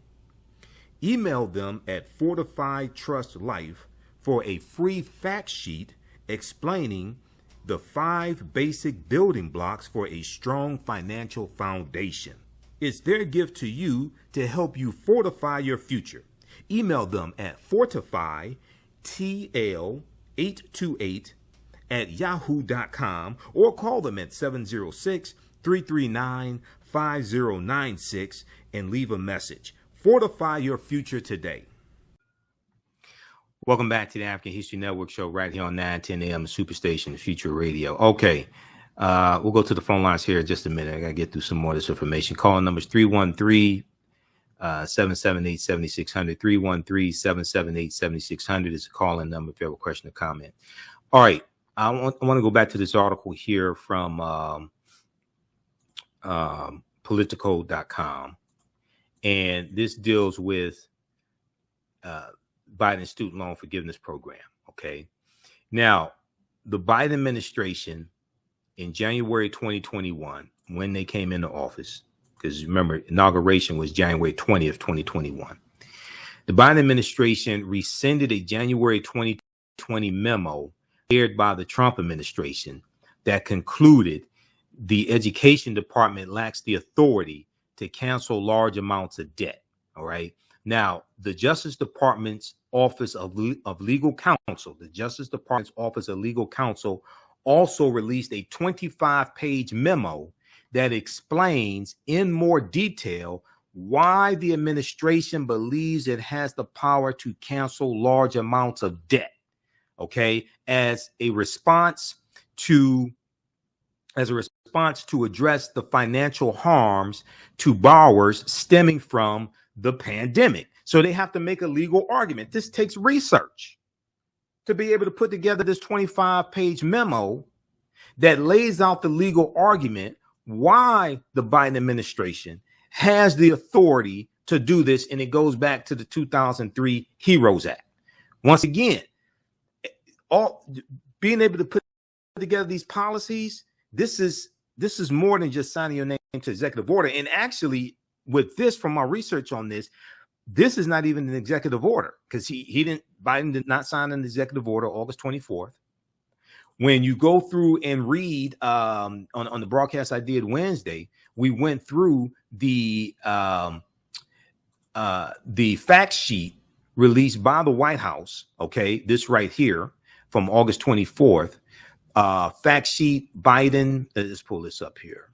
Email them at Fortified Trust Life for a free fact sheet explaining the 5 basic building blocks for a strong financial foundation. It's their gift to you to help you fortify your future. Email them at fortifytl828@yahoo.com or call them at 706-339-5096 and leave a message. Fortify your future today. Welcome back to the African History Network show right here on 910 AM Superstation, the Future Radio. Okay, we'll go to the phone lines here in just a minute. I got to get through some more of this information. Call numbers 313-778-7600. 313-778-7600 is a call-in number if you have a question or comment. All right, I want to go back to this article here from Politico.com, and this deals with Biden student loan forgiveness program. Okay. Now, the Biden administration in January 2021, when they came into office, because remember, inauguration was January 20th, 2021. The Biden administration rescinded a January 2020 memo shared by the Trump administration that concluded the Education Department lacks the authority to cancel large amounts of debt. All right. Now, the Justice Department's Office of Legal Counsel, also released a 25-page memo that explains in more detail why the administration believes it has the power to cancel large amounts of debt, okay, as a response to address the financial harms to borrowers stemming from the pandemic. So they have to make a legal argument. This takes research to be able to put together this 25-page memo that lays out the legal argument why the Biden administration has the authority to do this. And it goes back to the 2003 HEROES Act. Once again, being able to put together these policies, this is more than just signing your name to executive order. And actually, with this, from my research on this is not even an executive order, because Biden did not sign an executive order August 24th. When you go through and read on the broadcast I did Wednesday, we went through the fact sheet released by the White House. Okay, this right here from August 24th. Fact sheet Biden. Let's pull this up here.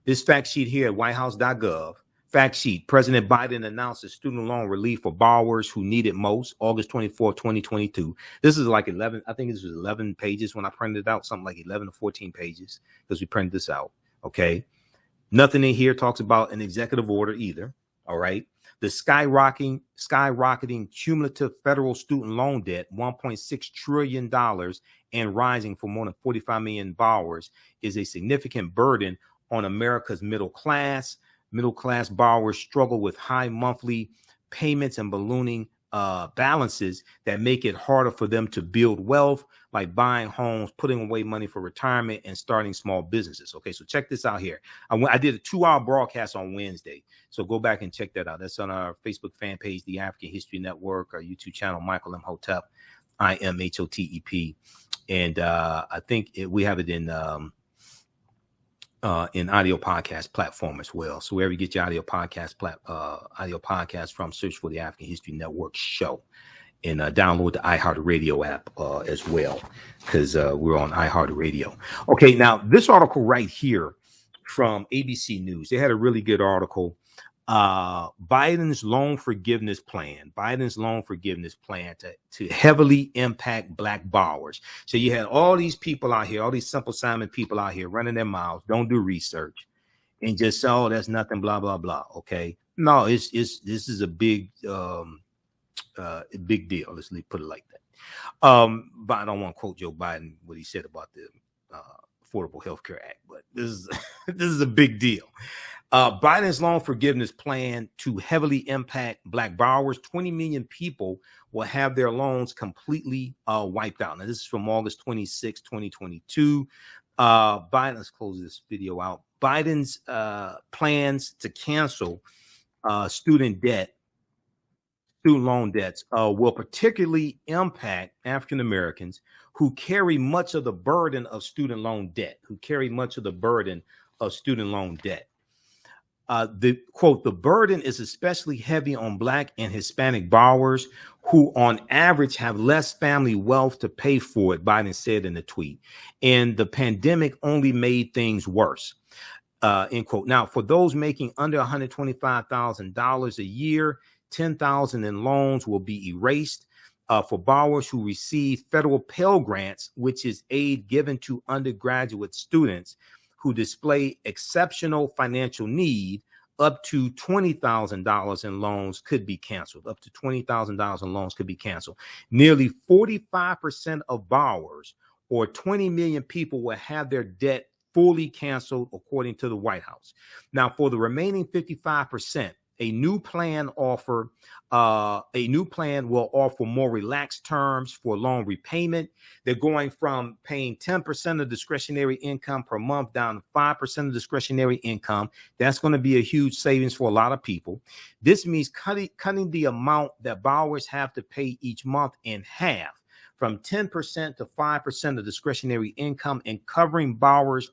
This fact sheet here at whitehouse.gov. Fact sheet: President Biden announces student loan relief for borrowers who need it most, August 24, 2022. This is like 11, I think this was 11 pages when I printed it out, something like 11 or 14 pages, because we printed this out. Okay. Nothing in here talks about an executive order either. All right. The skyrocketing cumulative federal student loan debt, $1.6 trillion and rising for more than 45 million borrowers, is a significant burden on America's middle class. Middle class borrowers struggle with high monthly payments and ballooning balances that make it harder for them to build wealth, like buying homes, putting away money for retirement, and starting small businesses. Okay, so check this out here. I did a 2-hour broadcast on Wednesday, so go back and check that out. That's on our Facebook fan page, The African History Network, our YouTube channel, Michael Imhotep, IMHOTEP, and I think we have it in audio podcast platform as well. So wherever you get your audio podcast from, search for the African History Network show, and download the iHeartRadio app as well, because we're on iHeartRadio. Okay, now this article right here from ABC News, they had a really good article. Biden's loan forgiveness plan to heavily impact Black borrowers. So you had all these people out here, all these Simple Simon people out here running their mouths, don't do research, and just say, oh, that's nothing, blah, blah, blah. Okay. No, this is a big deal. Let's put it like that. But I don't want to quote Joe Biden, what he said about the Affordable Health Care Act, but this is a big deal. Biden's loan forgiveness plan to heavily impact Black borrowers. 20 million people will have their loans completely wiped out. Now, this is from August 26, 2022. Biden, let's close this video out. Biden's plans to cancel student loan debts will particularly impact African Americans who carry much of the burden of student loan debt. The quote, the burden is especially heavy on Black and Hispanic borrowers who on average have less family wealth to pay for it, Biden said in the tweet. And the pandemic only made things worse. End quote. Now, for those making under $125,000 a year, $10,000 in loans will be erased. For borrowers who receive federal Pell Grants, which is aid given to undergraduate students who display exceptional financial need, up to $20,000 in loans could be canceled. Nearly 45% of borrowers, or 20 million people, will have their debt fully canceled, according to the White House. Now, for the remaining 55%, a new plan will offer more relaxed terms for loan repayment. They're going from paying 10% of discretionary income per month down to 5% of discretionary income. That's going to be a huge savings for a lot of people. This means cutting the amount that borrowers have to pay each month in half, from 10% to 5% of discretionary income, and covering borrowers'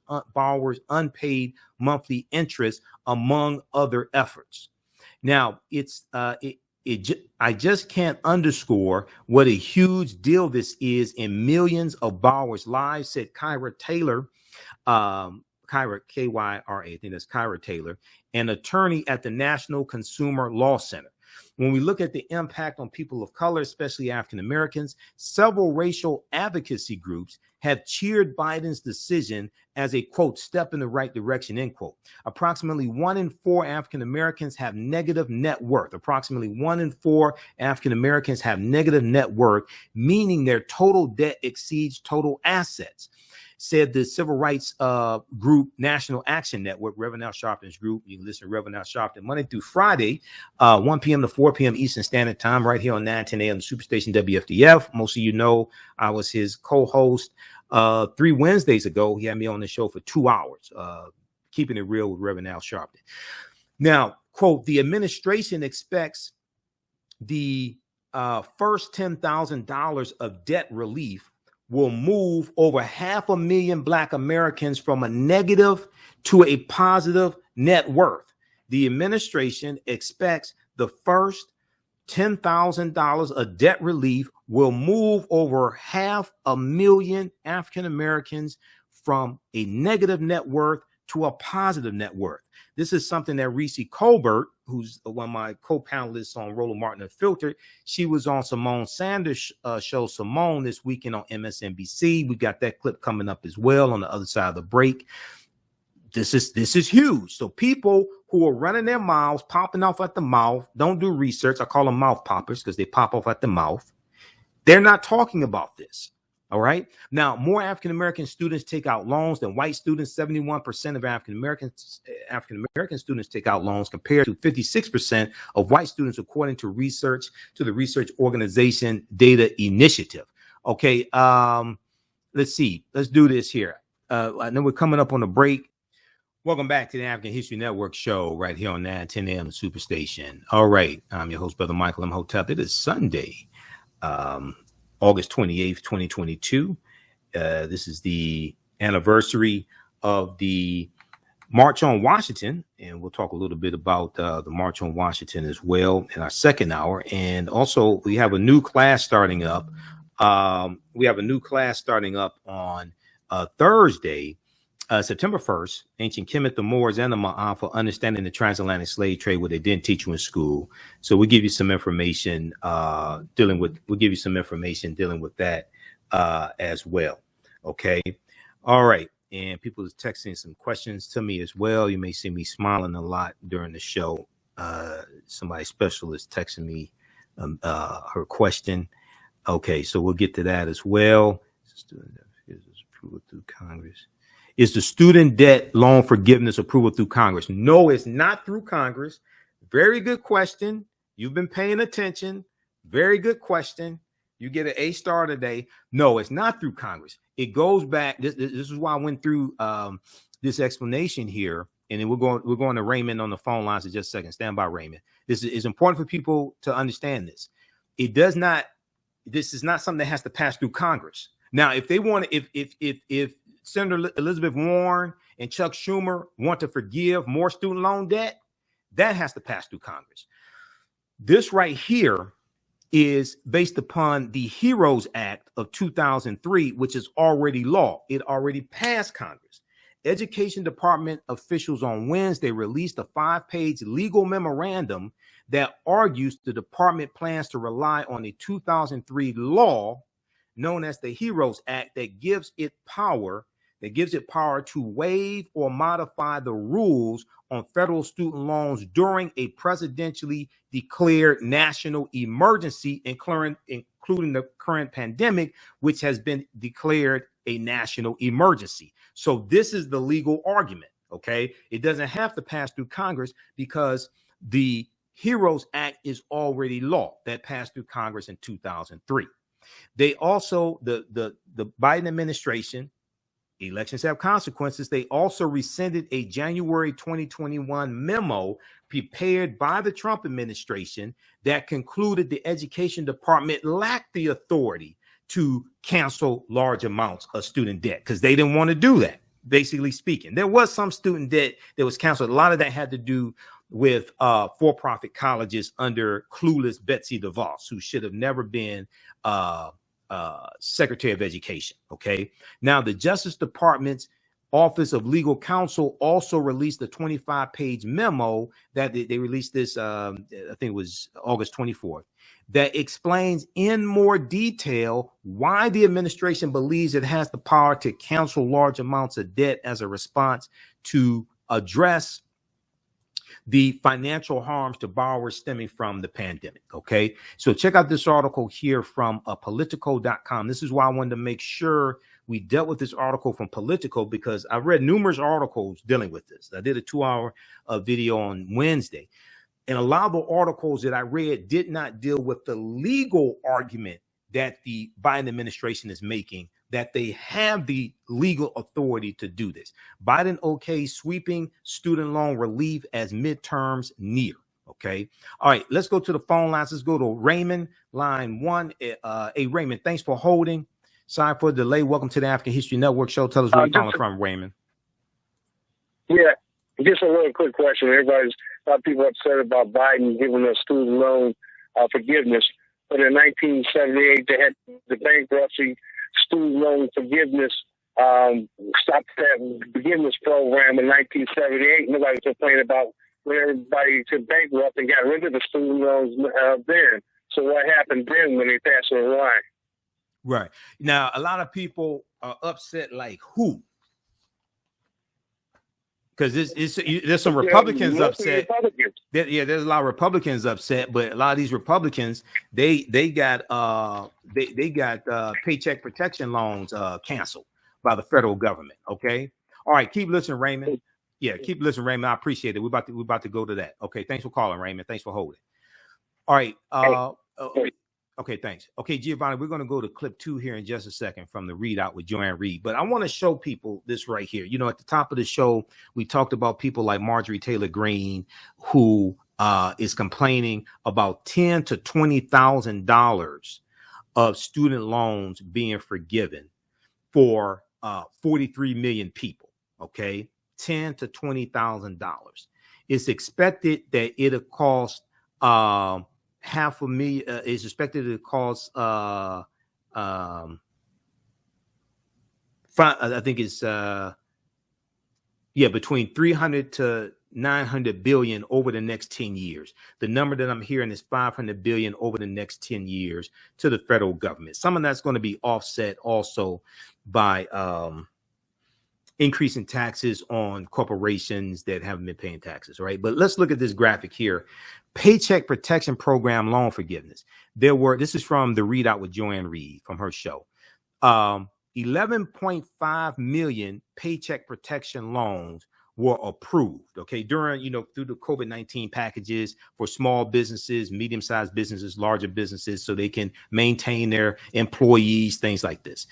unpaid monthly interest, among other efforts. Now, I just can't underscore what a huge deal this is in millions of borrowers' lives, said Kyra Taylor, Kyra, K-Y-R-A, I think that's Kyra Taylor, an attorney at the National Consumer Law Center. When we look at the impact on people of color, especially African Americans, several racial advocacy groups have cheered Biden's decision as a, quote, step in the right direction, end quote. Approximately 1 in 4 African Americans have negative net worth. Approximately 1 in 4 African Americans have negative net worth, meaning their total debt exceeds total assets, said the civil rights group National Action Network, Reverend Al Sharpton's group. You can listen to Reverend Al Sharpton Monday through Friday, 1 p.m. to 4 p.m. Eastern Standard Time, right here on 910 a.m. Superstation WFDF. Most of you know I was his co-host 3 Wednesdays ago. He had me on the show for 2 hours, keeping it real with Reverend Al Sharpton. Now, quote, the administration expects the first $10,000 of debt relief will move over 500,000 Black Americans from a negative to a positive net worth. The administration expects the first $10,000 of debt relief will move over 500,000 African Americans from a negative net worth to a positive net worth. This is something that Reese Colbert, who's one of my co-panelists on Roland Martin Unfiltered, she was on Simone Sanders' show, Simone, this weekend on MSNBC. We got that clip coming up as well on the other side of the break. This is huge. So people who are running their mouths, popping off at the mouth, don't do research. I call them mouth poppers because they pop off at the mouth. They're not talking about this. All right. Now, more African-American students take out loans than white students. 71% of African-American students take out loans compared to 56% of white students, according to research to the research organization Data Initiative. Okay. Let's see. Let's do this here. I know we're coming up on a break. Welcome back to the African History Network show right here on 910 a.m. Superstation. All right. I'm your host, Brother Michael Imhotep. It is Sunday, August 28th, 2022. This is the anniversary of the March on Washington, and we'll talk a little bit about the March on Washington as well in our second hour. And also, we have a new class starting up. On Thursday, September 1st, Ancient Kemet, the Moors, and the Ma'an for understanding the transatlantic slave trade, what they didn't teach you in school. So we'll give you some information dealing with that as well. Okay. All right. And people are texting some questions to me as well. You may see me smiling a lot during the show. Somebody special is texting me her question. Okay. So we'll get to that as well. Approval through Congress. Is the student debt loan forgiveness approval through Congress? No, it's not through Congress. Very good question. You've been paying attention. Very good question. You get an A star today. No, it's not through Congress. It goes back. This is why I went through this explanation here. And then we're going to Raymond on the phone lines in just a second. Stand by, Raymond. This is important for people to understand this. This is not something that has to pass through Congress. Now, if they want to, if Senator Elizabeth Warren and Chuck Schumer want to forgive more student loan debt, that has to pass through Congress. This right here is based upon the HEROES Act of 2003, which is already law. It already passed Congress. Education Department officials on Wednesday released a 5-page legal memorandum that argues the department plans to rely on a 2003 law known as the HEROES Act that gives it power to waive or modify the rules on federal student loans during a presidentially declared national emergency, including the current pandemic, which has been declared a national emergency. So this is the legal argument, okay? It doesn't have to pass through Congress because the HEROES Act is already law that passed through Congress in 2003. They also, the Biden administration, elections have consequences. They also rescinded a January 2021 memo prepared by the Trump administration that concluded the Education Department lacked the authority to cancel large amounts of student debt because they didn't want to do that, basically speaking. There was some student debt that was canceled. A lot of that had to do with for-profit colleges under clueless Betsy DeVos, who should have never been Secretary of Education. Okay. Now, the Justice Department's Office of Legal Counsel also released a 25-page memo that they released this, I think it was August 24th, that explains in more detail why the administration believes it has the power to cancel large amounts of debt as a response to address the financial harms to borrowers stemming from the pandemic. Okay, so check out this article here from Politico.com. This is why I wanted to make sure we dealt with this article from Politico, because I read numerous articles dealing with this. I did a 2-hour video on Wednesday, and a lot of the articles that I read did not deal with the legal argument that the Biden administration is making, that they have the legal authority to do this. Biden okays sweeping student loan relief as midterms near. Okay. All right. Let's go to the phone lines. Let's go to Raymond, line 1. Hey, Raymond, thanks for holding. Sorry for the delay. Welcome to the African History Network show. Tell us where you're calling from, Raymond. Yeah, just a really quick question. A lot of people upset about Biden giving us student loan forgiveness. But in 1978, they had the bankruptcy student loan forgiveness, stopped that forgiveness program in 1978. Nobody complained about when everybody took bankrupt and got rid of the student loans then. So what happened then when they passed the line? Right. Now, a lot of people are upset, like who? Because there's some Republicans upset. There's a lot of Republicans upset, but a lot of these Republicans, they got paycheck protection loans canceled by the federal government. Okay. All right. Keep listening, Raymond. Yeah, keep listening, Raymond. I appreciate it. We're about to go to that. Okay. Thanks for calling, Raymond. Thanks for holding. All right. Okay, thanks. Okay, Giovanni, we're going to go to clip 2 here in just a second from the readout with Joanne Reed. But I want to show people this right here. You know, at the top of the show, we talked about people like Marjorie Taylor Greene, who is complaining about $10,000 to $20,000 of student loans being forgiven for 43 million people. Okay, $10,000 to $20,000. It's expected that it'll cost $500,000 is expected to cost I think it's between 300 to 900 billion over the next 10 years. The number that I'm hearing is 500 billion over the next 10 years to the federal government. Some of that's going to be offset also by increasing taxes on corporations that haven't been paying taxes, right? But let's look at this graphic here. Paycheck Protection Program loan forgiveness. This is from the readout with Joanne Reed from her show. 11.5 million paycheck protection loans were approved, okay, during, through the COVID-19 packages for small businesses, medium-sized businesses, larger businesses, so they can maintain their employees, things like this.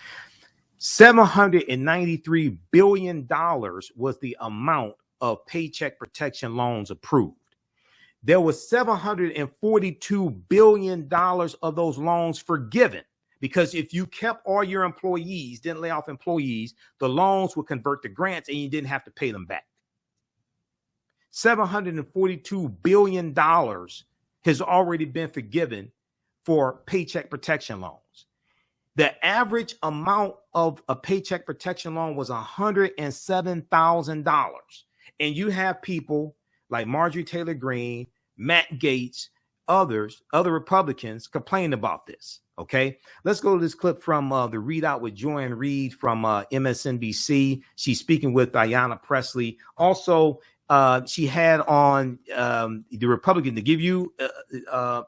$793 billion was the amount of paycheck protection loans approved. There was $742 billion of those loans forgiven, because if you kept all your employees, didn't lay off employees, the loans would convert to grants and you didn't have to pay them back. $742 billion has already been forgiven for paycheck protection loans. The average amount of a paycheck protection loan was $107,000. And you have people like Marjorie Taylor Greene, Matt Gaetz, other Republicans complaining about this. Okay, let's go to this clip from the readout with Joanne Reed from MSNBC. She's speaking with Ayanna Pressley. Also, she had on the Republican to give you an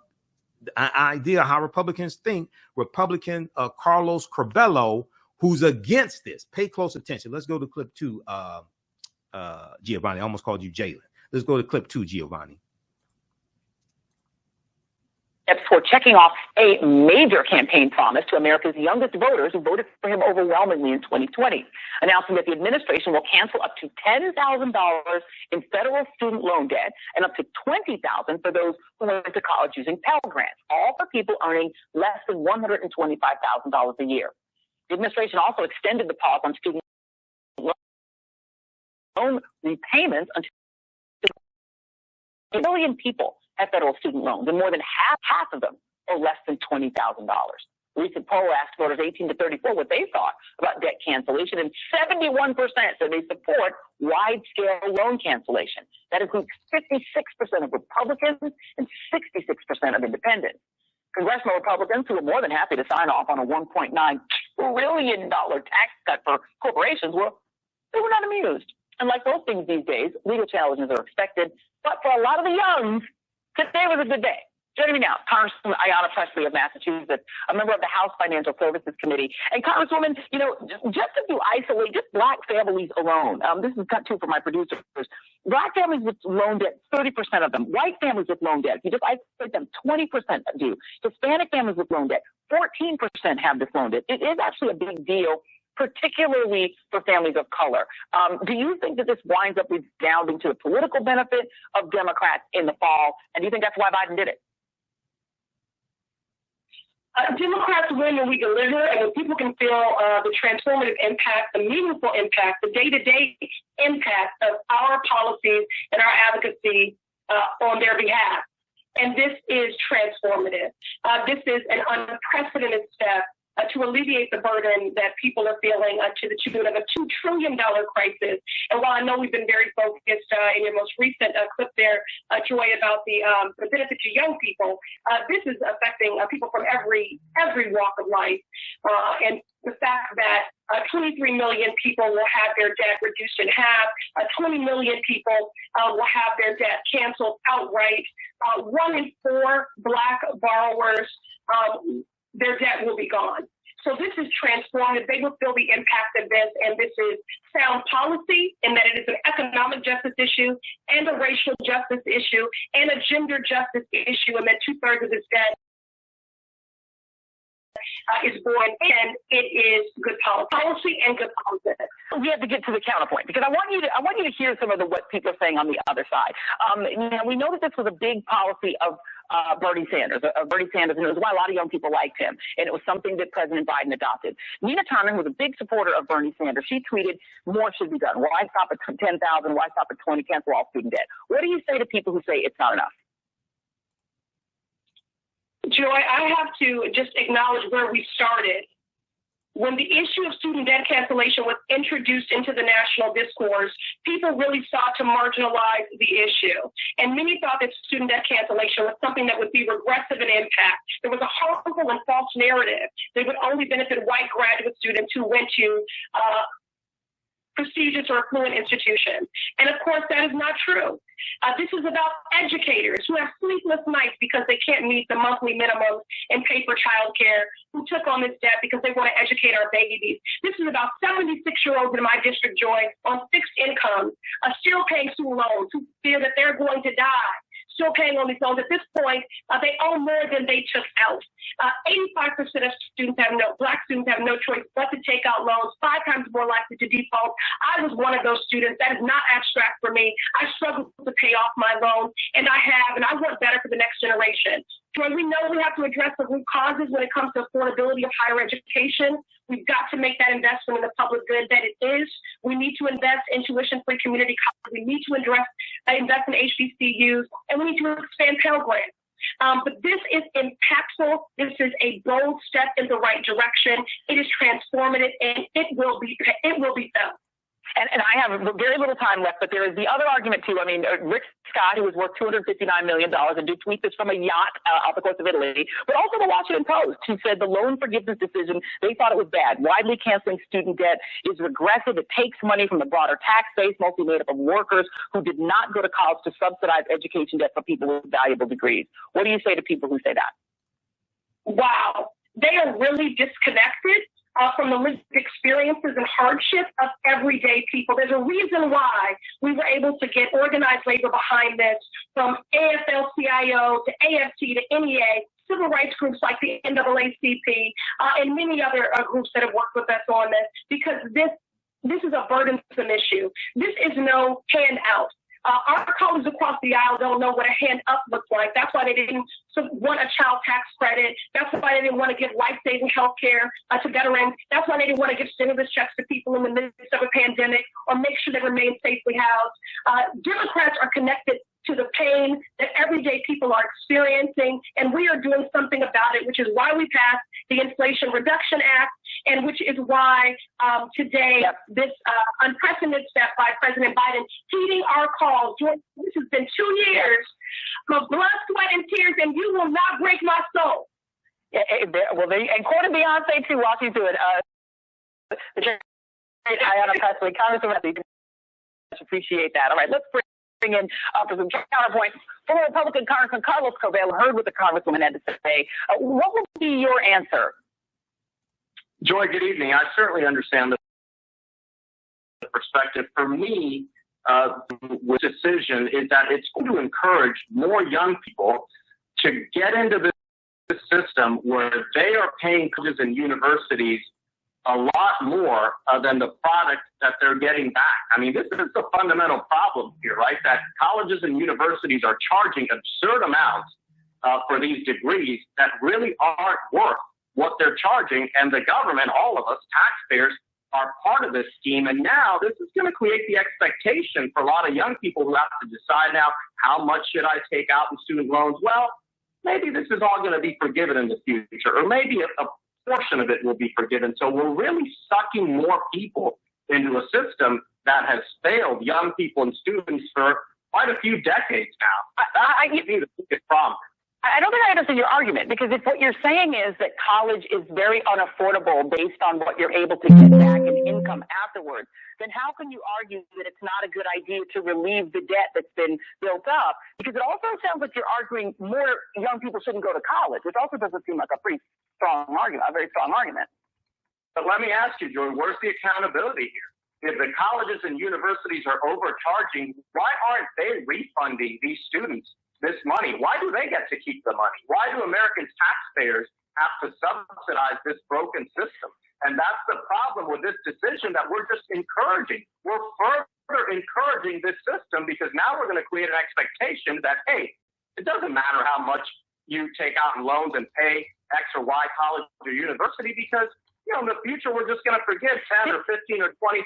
idea how Republicans think. Republican Carlos Curbelo, who's against this. Pay close attention. Let's go to clip 2, Giovanni. I almost called you Jalen. Let's go to clip 2, Giovanni. For checking off a major campaign promise to America's youngest voters who voted for him overwhelmingly in 2020, announcing that the administration will cancel up to $10,000 in federal student loan debt and up to $20,000 for those who went to college using Pell Grants, all for people earning less than $125,000 a year. The administration also extended the pause on student loan repayments until 1 million people have federal student loans, and more than half of them are less than $20,000. A recent poll asked voters 18 to 34 what they thought about debt cancellation, and 71% said they support wide-scale loan cancellation. That includes 56% of Republicans and 66% of independents. Congressional Republicans, who were more than happy to sign off on a $1.9 trillion tax cut for corporations, they were not amused. And like most things these days, legal challenges are expected. But for a lot of the youngs, today was a good day. Joining me now, Congresswoman Ayanna Pressley of Massachusetts, a member of the House Financial Services Committee. And Congresswoman, just if you isolate just Black families alone, this is cut too for my producers. Black families with loan debt, 30% of them. White families with loan debt, if you just isolate them, 20% do. Hispanic families with loan debt, 14% have this loan debt. It is actually a big deal, particularly for families of color. Do you think that this winds up redounding to the political benefit of Democrats in the fall? And do you think that's why Biden did it? Democrats win when we deliver, and when people can feel the transformative impact, the meaningful impact, the day-to-day impact of our policies and our advocacy on their behalf. And this is transformative. This is an unprecedented step to alleviate the burden that people are feeling to the tune of a $2 trillion crisis. And while I know we've been very focused in your most recent clip there, Joy, about the benefit to young people, this is affecting people from every walk of life. And the fact that 23 million people will have their debt reduced in half, 20 million people will have their debt canceled outright. 1 in 4 Black borrowers, their debt will be gone. So this is transformative. They will feel the impact of this, and this is sound policy in that it is an economic justice issue and a racial justice issue and a gender justice issue, and that 2/3 of this debt is born, and it is good policy and good policy. We have to get to the counterpoint, because I want you to hear some of what people are saying on the other side. We know that this was a big policy of Bernie Sanders, and it was why a lot of young people liked him, and it was something that President Biden adopted. Nina Turner was a big supporter of Bernie Sanders. She tweeted, "More should be done. Why stop at 10,000? Why stop at 20? Cancel all student debt." What do you say to people who say it's not enough? Joy, I have to just acknowledge where we started. When the issue of student debt cancellation was introduced into the national discourse, people really sought to marginalize the issue. And many thought that student debt cancellation was something that would be regressive in impact. There was a harmful and false narrative that would only benefit white graduate students who went to prestigious or affluent institutions. And of course, that is not true. This is about educators who have sleepless nights because they can't meet the monthly minimum and pay for childcare, who took on this debt because they want to educate our babies. This is about 76-year-olds in my district, Joy, on fixed incomes, still paying student loans, who fear that they're going to die, still paying on these loans. At this point, they owe more than they took out. 85% of Black students have no choice but to take out loans, 5 times more likely to default. I was one of those students. That is not abstract for me. I struggled to pay off my loan, and I want better for the next generation. So we know we have to address the root causes when it comes to affordability of higher education. We've got to make that investment in the public good that it is. We need to invest in tuition-free community college. We need to invest in HBCUs, and we need to expand Pell Grants. But this is impactful. This is a bold step in the right direction. It is transformative, and it will be felt. And I have very little time left, but there is the other argument too. I mean, Rick Scott, who was worth $259 million, and did tweet this from a yacht off the coast of Italy, but also the Washington Post, who said the loan forgiveness decision, they thought it was bad. Widely canceling student debt is regressive. It takes money from the broader tax base, mostly made up of workers who did not go to college, to subsidize education debt for people with valuable degrees. What do you say to people who say that? Wow, they are really disconnected from the lived experiences and hardships of everyday people. There's a reason why we were able to get organized labor behind this, from AFL-CIO to AFT to NEA, civil rights groups like the NAACP, and many other groups that have worked with us on this, because this is a burdensome issue. This is no handout. Our colleagues across the aisle don't know what a hand up looks like. That's why they didn't want a child tax credit. That's why they didn't want to give life-saving health care to veterans. That's why they didn't want to give stimulus checks to people in the midst of a pandemic, or make sure they remain safely housed. Democrats are connected to the pain that everyday people are experiencing, and we are doing something about it, which is why we passed the Inflation Reduction Act, and which is why today this unprecedented step by President Biden, heeding our calls. This has been 2 years of blood, sweat, and tears, and you will not break my soul. Well, and quoted Beyonce too while she's doing the great Ayanna Pressley, Congresswoman. Appreciate that. All right, let's bring in for some counterpoints. Former Republican Congressman Carlos Corbello heard what the Congresswoman had to say. What would be your answer? Joy, good evening. I certainly understand the perspective. For me, the decision is that it's going to encourage more young people to get into this system where they are paying colleges and universities a lot more than the product that they're getting back. I mean, this is the fundamental problem here, right? That colleges and universities are charging absurd amounts for these degrees that really aren't worth what they're charging. And the government, all of us, taxpayers, are part of this scheme. And now this is going to create the expectation for a lot of young people who have to decide now, how much should I take out in student loans? Well, maybe this is all going to be forgiven in the future, or maybe a portion of it will be forgiven. So we're really sucking more people into a system that has failed young people and students for quite a few decades now. I give you the biggest problem. I don't think I understand your argument, because if what you're saying is that college is very unaffordable based on what you're able to get back in income afterwards, then how can you argue that it's not a good idea to relieve the debt that's been built up? Because it also sounds like you're arguing more young people shouldn't go to college, which also doesn't seem like a pretty strong argument, a very strong argument. But let me ask you, Joy, where's the accountability here? If the colleges and universities are overcharging, why aren't they refunding these students this money? Why do they get to keep the money? Why do American taxpayers have to subsidize this broken system? And that's the problem with this decision that we're just encouraging. We're further encouraging this system because now we're going to create an expectation that, hey, it doesn't matter how much you take out in loans and pay X or Y college or university because, you know, in the future, we're just going to forgive $10 or $15 or $20,000.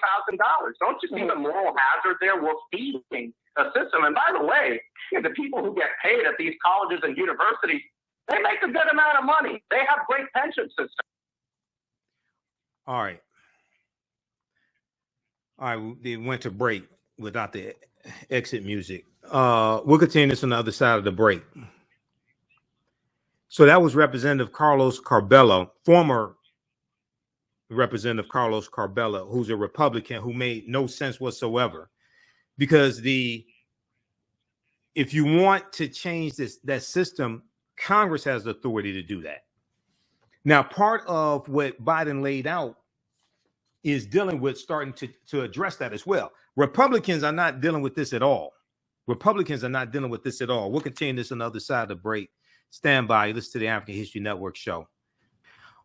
Don't you see the moral hazard there? We're feeding a system. And by the way, you know, the people who get paid at these colleges and universities, they make a good amount of money. They have great pension systems. All right. They went to break without the exit music. We'll continue this on the other side of the break. So that was Representative Carlos Corbello, former Representative Carlos Corbello, who's a Republican who made no sense whatsoever. Because if you want to change that system, Congress has the authority to do that. Now, part of what Biden laid out is dealing with starting to address that as well. Republicans are not dealing with this at all. We'll continue this on the other side of the break. Stand by. Listen to the African History Network show.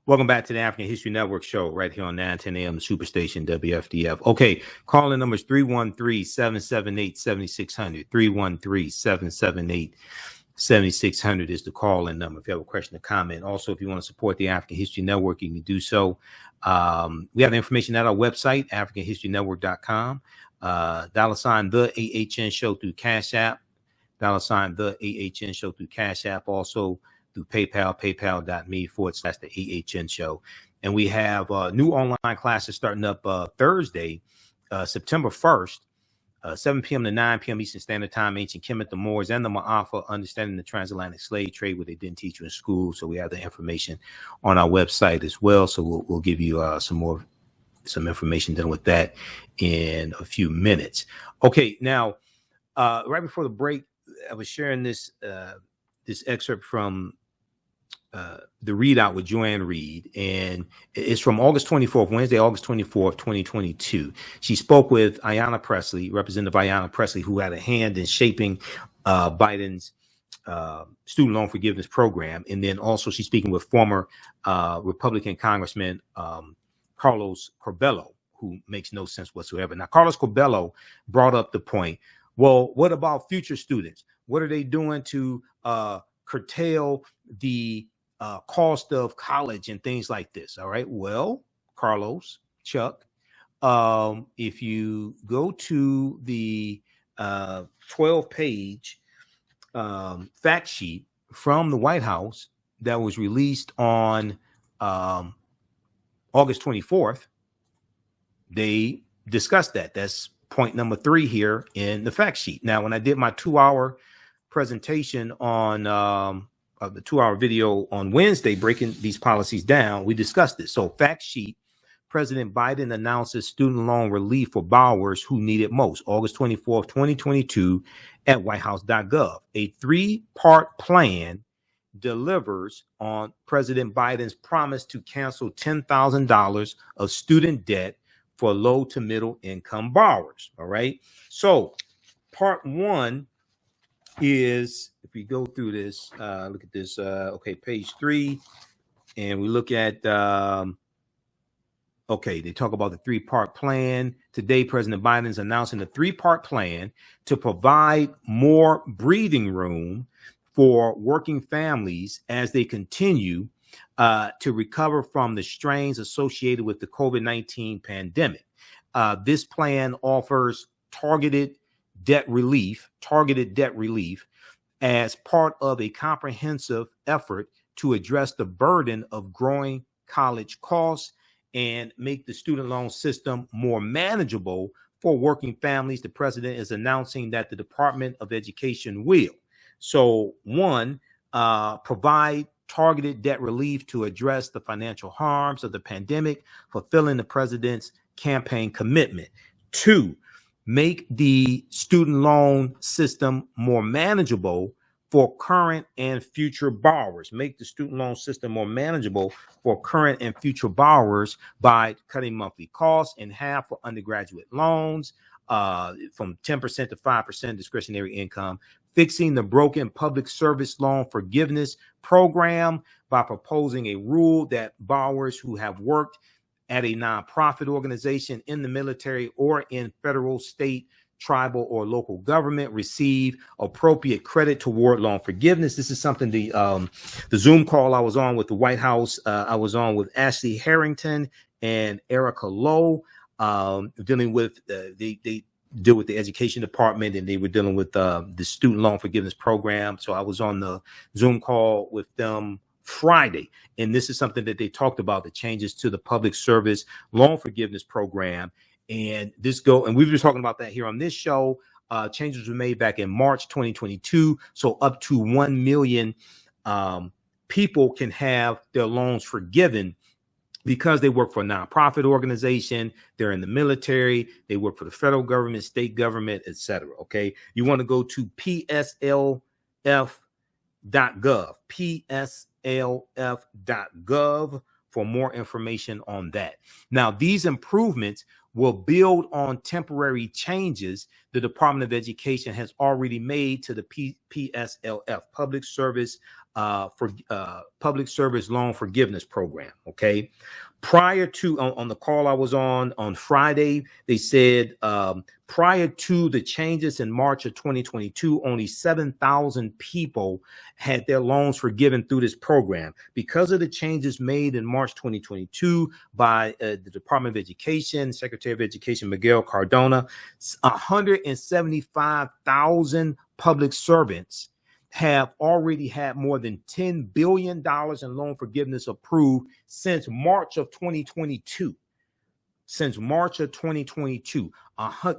Welcome back to the African History Network show right here on 910 AM, the Superstation WFDF. Okay, call-in number is 313-778-7600. 313-778-7600 is the call-in number if you have a question or comment. Also, if you want to support the African History Network, you can do so. We have the information at our website, AfricanHistoryNetwork.com. $ the AHN show through Cash App. $ the AHN show through Cash App. Also, through PayPal, paypal.me/the AHN show. And we have new online classes starting up Thursday, September 1st, 7 p.m. to 9 p.m. Eastern Standard Time, Ancient Kemet, the Moors, and the Ma'afa, Understanding the Transatlantic Slave Trade, where they didn't teach you in school. So we have the information on our website as well. So we'll give you some information dealing with that in a few minutes. Okay, now, right before the break, I was sharing this excerpt from the readout with Joanne Reed, and it's from Wednesday, August 24th, 2022. She spoke with Ayanna Pressley, Representative Ayanna Pressley, who had a hand in shaping Biden's student loan forgiveness program. And then also she's speaking with former Republican Congressman Carlos Corbello, who makes no sense whatsoever. Now, Carlos Corbello brought up the point, well, what about future students? What are they doing to curtail the cost of college and things like this? All right. Well, Carlos, Chuck, if you go to the 12-page fact sheet from the White House that was released on August 24th. They discussed that. That's point number 3 here in the fact sheet. Now, when I did my 2-hour presentation on the 2-hour video on Wednesday, breaking these policies down, we discussed this. So fact sheet, President Biden announces student loan relief for borrowers who need it most, August 24th, 2022 at whitehouse.gov. A 3-part plan delivers on President Biden's promise to cancel $10,000 of student debt for low to middle income borrowers. All right. So part 1 is, if we go through this, look at this. Okay, page 3, and we look at, okay, they talk about the 3-part plan. Today, President Biden is announcing a 3-part plan to provide more breathing room for working families as they continue to recover from the strains associated with the COVID-19 pandemic. This plan offers targeted debt relief as part of a comprehensive effort to address the burden of growing college costs and make the student loan system more manageable for working families. The president is announcing that the Department of Education will. So 1, provide targeted debt relief to address the financial harms of the pandemic, fulfilling the president's campaign commitment. 2, make the student loan system more manageable for current and future borrowers. Make the student loan system more manageable for current and future borrowers by cutting monthly costs in half for undergraduate loans, from 10% to 5% discretionary income, fixing the broken public service loan forgiveness program by proposing a rule that borrowers who have worked at a nonprofit organization, in the military, or in federal, state, tribal, or local government receive appropriate credit toward loan forgiveness. This is something the Zoom call I was on with the White House, I was on with Ashley Harrington and Erica Lowe, dealing with they deal with the education department, and they were dealing with the student loan forgiveness program. So I was on the Zoom call with them Friday, and this is something that they talked about, the changes to the public service loan forgiveness program. And and we've been talking about that here on this show. Changes were made back in March 2022. So up to 1 million people can have their loans forgiven because they work for a nonprofit organization, they're in the military, they work for the federal government, state government, etc. Okay, you want to go to pslf.gov, pslf.gov for more information on that. Now, these improvements will build on temporary changes the Department of Education has already made to the PSLF, Public Service Public Service Loan Forgiveness Program. Okay, prior to on the call I was on Friday, they said prior to the changes in March of 2022, only 7,000 people had their loans forgiven through this program. Because of the changes made in March 2022 by the Department of Education, Secretary of Education Miguel Cardona, 175,000 public servants have already had more than $10 billion in loan forgiveness approved since March of 2022. Since March of 2022,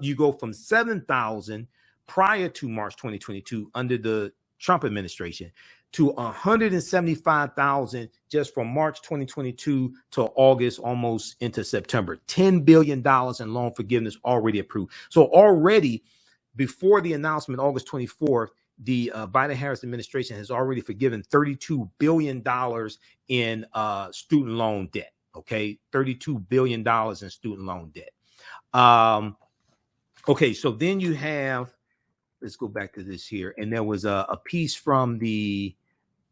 you go from 7,000 prior to March 2022 under the Trump administration to 175,000 just from March 2022 to August, almost into September. $10 billion in loan forgiveness already approved. So already before the announcement, August 24th, the Biden-Harris administration has already forgiven $32 billion in student loan debt. Okay, $32 billion in student loan debt. Okay, so then you have, let's go back to this here. And there was a piece from the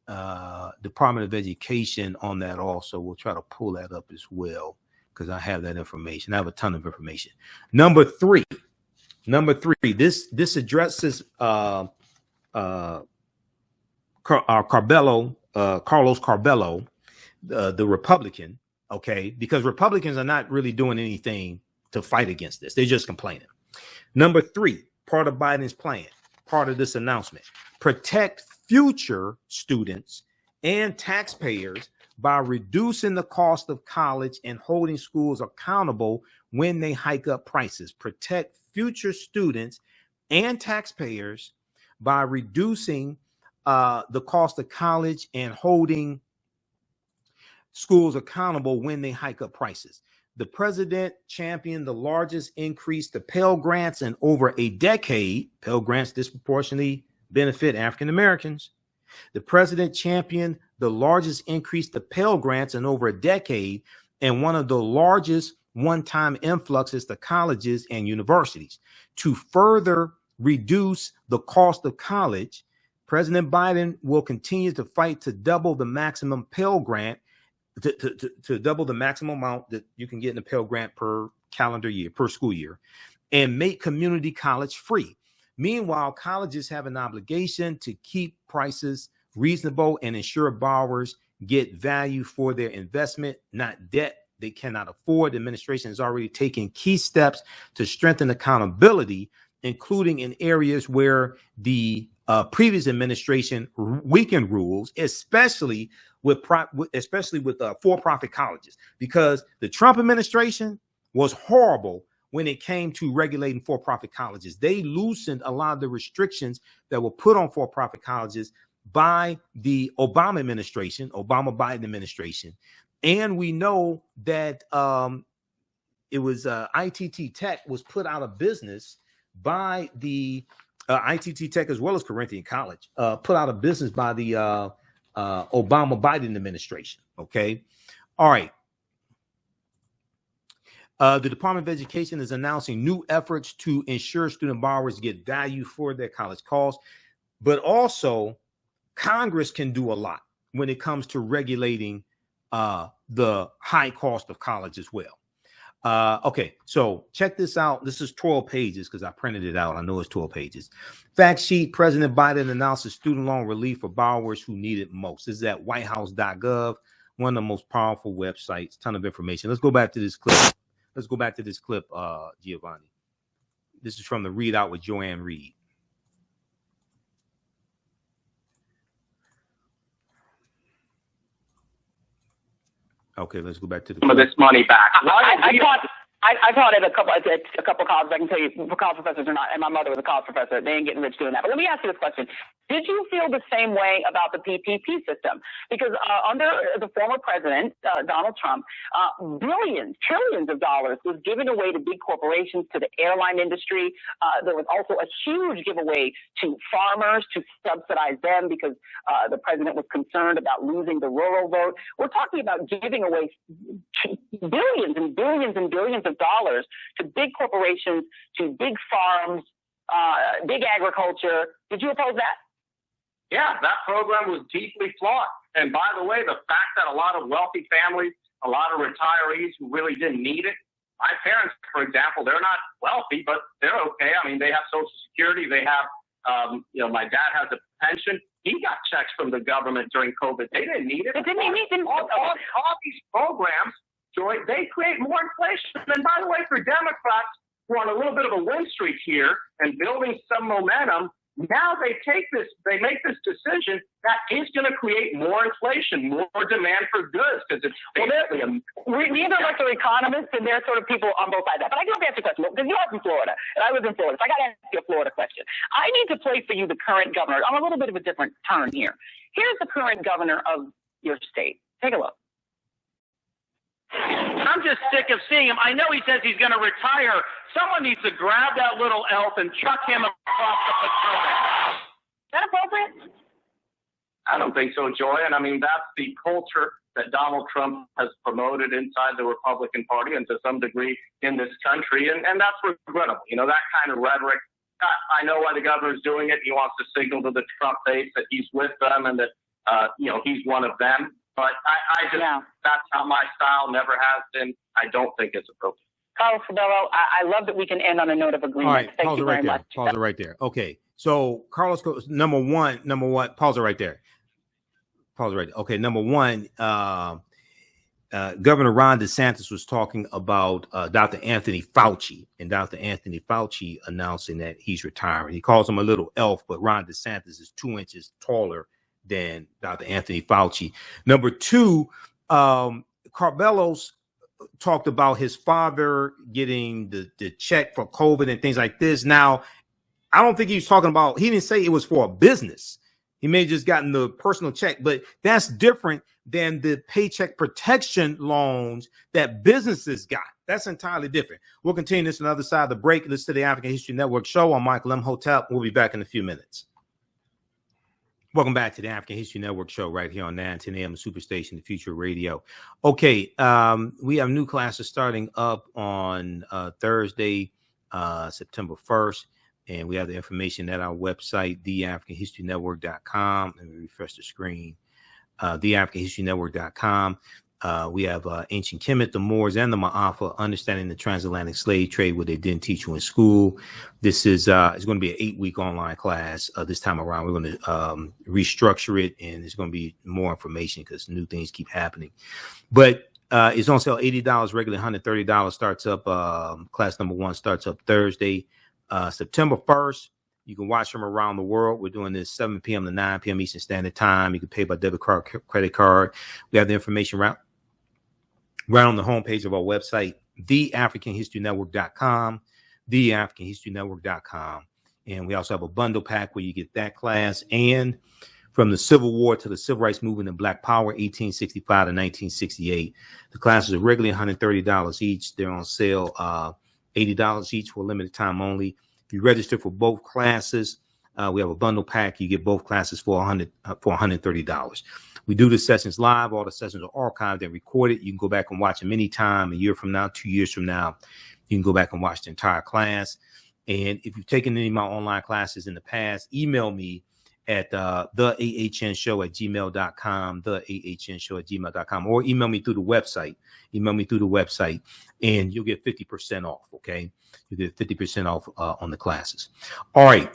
Department of Education on that also. We'll try to pull that up as well because I have that information. I have a ton of information. Number three, this addresses Carlos Carbello, the Republican, okay, because Republicans are not really doing anything to fight against this. They're just complaining. Number three, part of Biden's plan, part of this announcement. Protect future students and taxpayers by reducing the cost of college and holding schools accountable when they hike up prices. Protect future students and taxpayers by reducing the cost of college and holding schools accountable when they hike up prices. The president championed the largest increase to Pell Grants in over a decade. Pell Grants disproportionately benefit African Americans. The president championed the largest increase to Pell Grants in over a decade and one of the largest one-time influxes to colleges and universities. To further reduce the cost of college, President Biden will continue to fight to double the maximum Pell Grant, to double the maximum amount that you can get in a Pell Grant per calendar year, per school year, and make community college free. Meanwhile, colleges have an obligation to keep prices reasonable and ensure borrowers get value for their investment, not debt they cannot afford. The administration has already taken key steps to strengthen accountability, including in areas where the previous administration weakened rules, especially with for-profit colleges, because the Trump administration was horrible when it came to regulating for-profit colleges. They loosened a lot of the restrictions that were put on for-profit colleges by the Obama administration, Obama-Biden administration. And we know that it was ITT Tech was put out of business by the ITT Tech, as well as Corinthian College, put out of business by the Obama-Biden administration. Okay. All right. The Department of Education is announcing new efforts to ensure student borrowers get value for their college costs, but also Congress can do a lot when it comes to regulating the high cost of college as well. Okay, so check this out. This is 12 pages because I printed it out. I know it's 12 pages. Fact sheet: President Biden announces student loan relief for borrowers who need it most. This is at whitehouse.gov, one of the most powerful websites, ton of information. Let's go back to this clip. Giovanni. This is from the Read Out with Joanne Reed. Okay, let's go back to some of this money back. I taught at a couple colleges. I can tell you, college professors are not, and my mother was a college professor. They ain't getting rich doing that. But let me ask you this question. Did you feel the same way about the PPP system? Because under the former president, Donald Trump, billions, trillions of dollars was given away to big corporations, to the airline industry. There was also a huge giveaway to farmers to subsidize them because the president was concerned about losing the rural vote. We're talking about giving away billions and billions and billions of dollars to big corporations, to big farms, big agriculture. Did you oppose that? Yeah, that program was deeply flawed. And by the way, the fact that a lot of wealthy families, a lot of retirees who really didn't need it, my parents, for example, they're not wealthy, but they're okay. I mean, they have Social Security. They have, my dad has a pension. He got checks from the government during COVID. They didn't need it. But didn't he need them? All these programs, Joy, they create more inflation. And by the way, for Democrats who are on a little bit of a win streak here and building some momentum, now they make this decision that is going to create more inflation, more demand for goods, because it's basically neither of us are economists, and there are sort of people on both sides of that. But I do have to ask you a question, because you are from Florida, and I was in Florida, so I got to ask you a Florida question. I need to play for you the current governor on a little bit of a different turn here. Here's the current governor of your state. Take a look. I'm just sick of seeing him. I know he says he's going to retire. Someone needs to grab that little elf and chuck him across the Potomac. Is that appropriate? I don't think so, Joy. And I mean, that's the culture that Donald Trump has promoted inside the Republican Party and to some degree in this country. And that's regrettable. You know, that kind of rhetoric. I know why the governor's doing it. He wants to signal to the Trump base that he's with them and that, he's one of them. But that's not my style, never has been. I don't think it's appropriate. Carlos Fabello, I love that we can end on a note of agreement. All right, Thank pause you it right very there. much. Pause it right there. Okay, so Carlos, number one, pause it right there. Pause it right there. Okay, number one, Governor Ron DeSantis was talking about Dr. Anthony Fauci, and Dr. Anthony Fauci announcing that he's retiring. He calls him a little elf, but Ron DeSantis is 2 inches taller than Dr. Anthony Fauci. Number two, Carbelos talked about his father getting the check for COVID and things like this. Now, I don't think he was talking about, he didn't say it was for a business. He may have just gotten the personal check, but that's different than the paycheck protection loans that businesses got. That's entirely different. We'll continue this on the other side of the break. Listen to the African History Network show. I'm Michael Imhotep. We'll be back in a few minutes. Welcome back to the African History Network show right here on 910 AM Superstation, the Future Radio. Okay, we have new classes starting up on Thursday, September 1st. And we have the information at our website, TheAHNShow.com. Let me refresh the screen. TheAHNShow.com. We have Ancient Kemet, the Moors, and the Ma'afa, understanding the transatlantic slave trade, what they didn't teach you in school. This is it's going to be an 8-week online class. This time around, we're going to restructure it, and there's going to be more information because new things keep happening. But it's on sale $80, regular $130. Starts up. Class number 1 starts up Thursday, September 1st. You can watch from around the world. We're doing this 7 p.m. to 9 p.m. Eastern Standard Time. You can pay by debit card, credit card. We have the information right on the homepage of our website, TheAfricanHistoryNetwork.com, TheAfricanHistoryNetwork.com. And we also have a bundle pack where you get that class and from the Civil War to the Civil Rights Movement and Black Power, 1865 to 1968. The classes are regularly $130 each. They're on sale $80 each for a limited time only. If you register for both classes, we have a bundle pack. You get both classes for $130. We do the sessions live. All the sessions are archived and recorded. You can go back and watch them anytime, a year from now, 2 years from now. You can go back and watch the entire class. And if you've taken any of my online classes in the past, email me at TheAHNShow@gmail.com, TheAHNShow@gmail.com, or email me through the website. And you'll get 50% off, okay? You get 50% off on the classes. All right.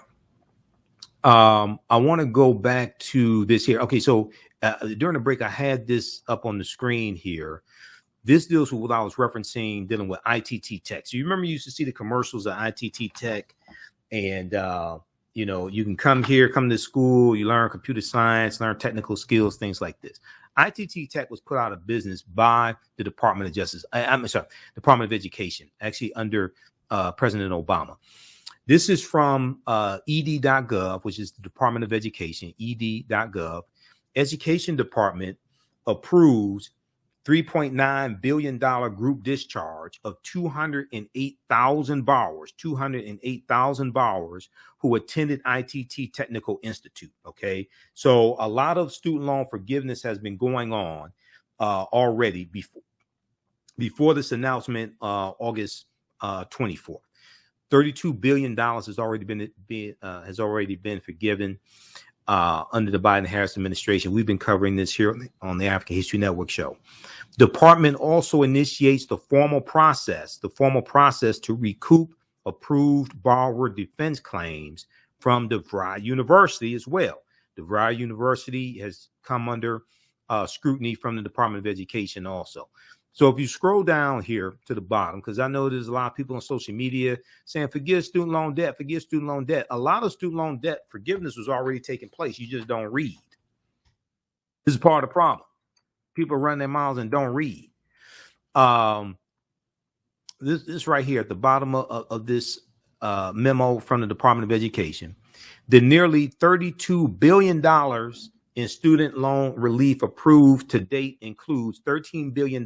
I want to go back to this here. Okay, so during the break, I had this up on the screen here. This deals with what I was referencing, dealing with ITT Tech. So you remember you used to see the commercials of ITT Tech, and you know, you can come here, come to school, you learn computer science, learn technical skills, things like this. ITT Tech was put out of business by the Department of Justice. Department of Education, actually under President Obama. This is from ed.gov, which is the Department of Education, ed.gov. Education Department approves $3.9 billion group discharge of 208,000 borrowers who attended ITT Technical Institute. Okay, so a lot of student loan forgiveness has been going on already before this announcement, August 24th. $32 billion has already been forgiven under the Biden-Harris administration. We've been covering this here on the African History Network show. Department also initiates the formal process to recoup approved borrower defense claims from DeVry University as well. DeVry University has come under scrutiny from the Department of Education also. So if you scroll down here to the bottom, because I know there's a lot of people on social media saying, forgive student loan debt, forgive student loan debt. A lot of student loan debt forgiveness was already taking place. You just don't read. This is part of the problem. People run their mouths and don't read. This right here at the bottom of this memo from the Department of Education, the nearly $32 billion in student loan relief approved to date includes $13 billion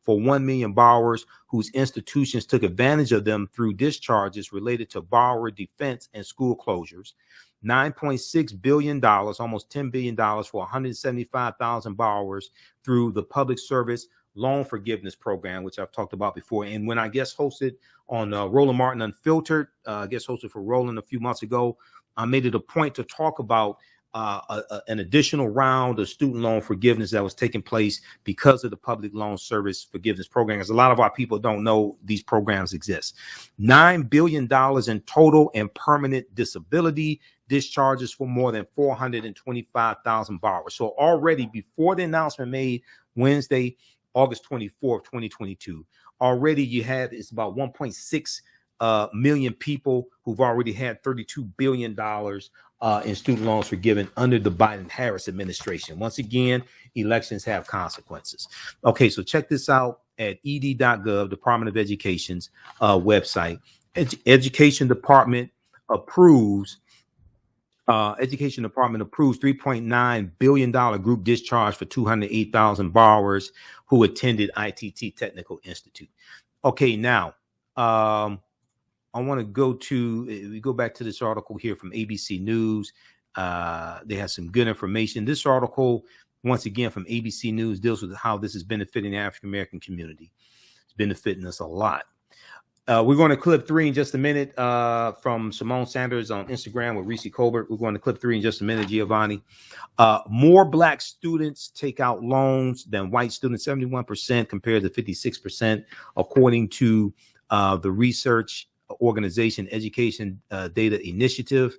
for 1 million borrowers whose institutions took advantage of them through discharges related to borrower defense and school closures, $9.6 billion, almost $10 billion for 175,000 borrowers through the Public Service Loan Forgiveness Program, which I've talked about before. And when I guest hosted on Roland Martin Unfiltered, guest hosted for Roland a few months ago, I made it a point to talk about an additional round of student loan forgiveness that was taking place because of the Public Loan Service Forgiveness Program. Because a lot of our people don't know these programs exist. $9 billion in total and permanent disability discharges for more than 425,000 borrowers. So already before the announcement made Wednesday, August 24th, 2022. Already you have, it's about 1.6 million people who've already had $32 billion in student loans forgiven under the Biden-Harris administration. Once again, elections have consequences. Okay, so check this out at ed.gov, Department of Education's website. Education Department approves $3.9 billion group discharge for 208,000 borrowers who attended ITT Technical Institute. Okay, now I want to go back to this article here from ABC News. They have some good information. This article, once again, from ABC News, deals with how this is benefiting the African American community. It's benefiting us a lot. We're going to clip 3 in just a minute from Simone Sanders on Instagram with Reese Colbert. We're going to clip 3 in just a minute, Giovanni. More Black students take out loans than white students, 71% compared to 56%, according to the research organization Education Data Initiative.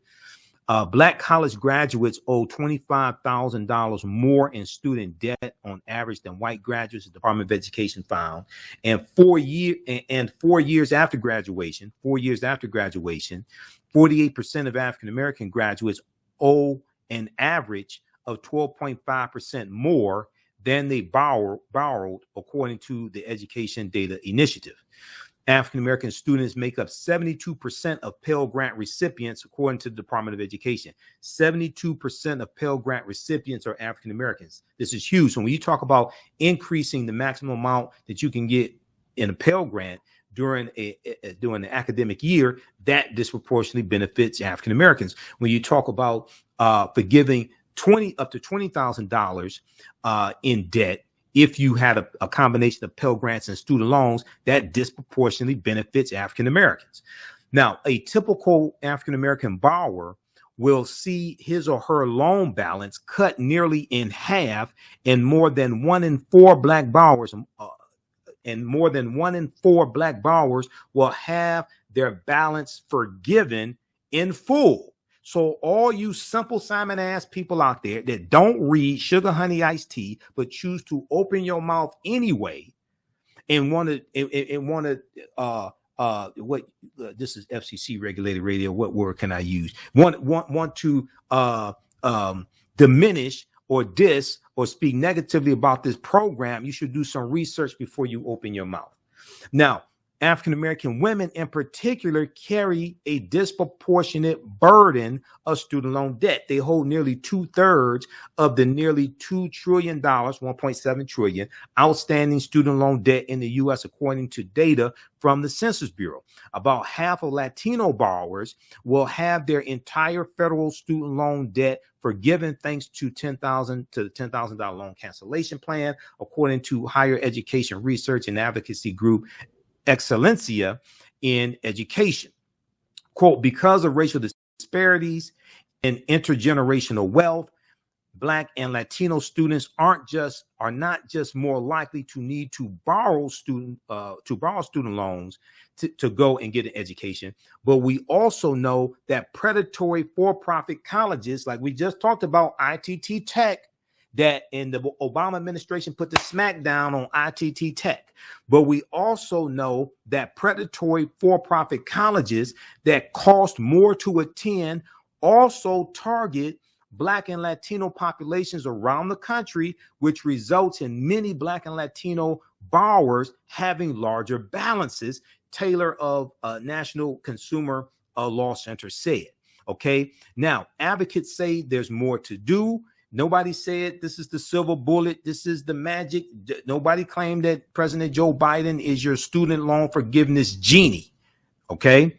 Black college graduates owe $25,000 more in student debt on average than white graduates, the Department of Education found. And 4 years after graduation, 48% of African American graduates owe an average of 12.5% more than they borrowed, according to the Education Data Initiative. African American students make up 72% of Pell Grant recipients, according to the Department of Education. 72% of Pell Grant recipients are African Americans. This is huge. So when you talk about increasing the maximum amount that you can get in a Pell Grant during the academic year, that disproportionately benefits African Americans. When you talk about forgiving up to $20,000 in debt, if you had a combination of Pell Grants and student loans, that disproportionately benefits African Americans. Now, a typical African American borrower will see his or her loan balance cut nearly in half, and more than 1 in 4 Black borrowers, will have their balance forgiven in full. So all you simple Simon ass people out there that don't read Sugar Honey Iced Tea, but choose to open your mouth anyway and want to this is FCC regulated radio. What word can I use? Want to diminish or diss or speak negatively about this program, you should do some research before you open your mouth. Now, African American women in particular carry a disproportionate burden of student loan debt. They hold nearly 2/3 of the nearly $2 trillion, 1.7 trillion outstanding student loan debt in the U.S., according to data from the Census Bureau. About half of Latino borrowers will have their entire federal student loan debt forgiven thanks to the $10,000 loan cancellation plan, according to higher education research and advocacy group Excellencia in Education. Quote, because of racial disparities and intergenerational wealth, Black and Latino students are not just more likely to need to borrow student loans to go and get an education, but we also know that predatory for-profit colleges, like we just talked about, ITT Tech, that in the Obama administration put the smackdown on ITT Tech. But we also know that predatory for-profit colleges that cost more to attend also target Black and Latino populations around the country, which results in many Black and Latino borrowers having larger balances, Taylor of National Consumer Law Center said. Okay, now advocates say there's more to do. Nobody said this is the silver bullet. This is the magic. Nobody claimed that President Joe Biden is your student loan forgiveness genie. Okay.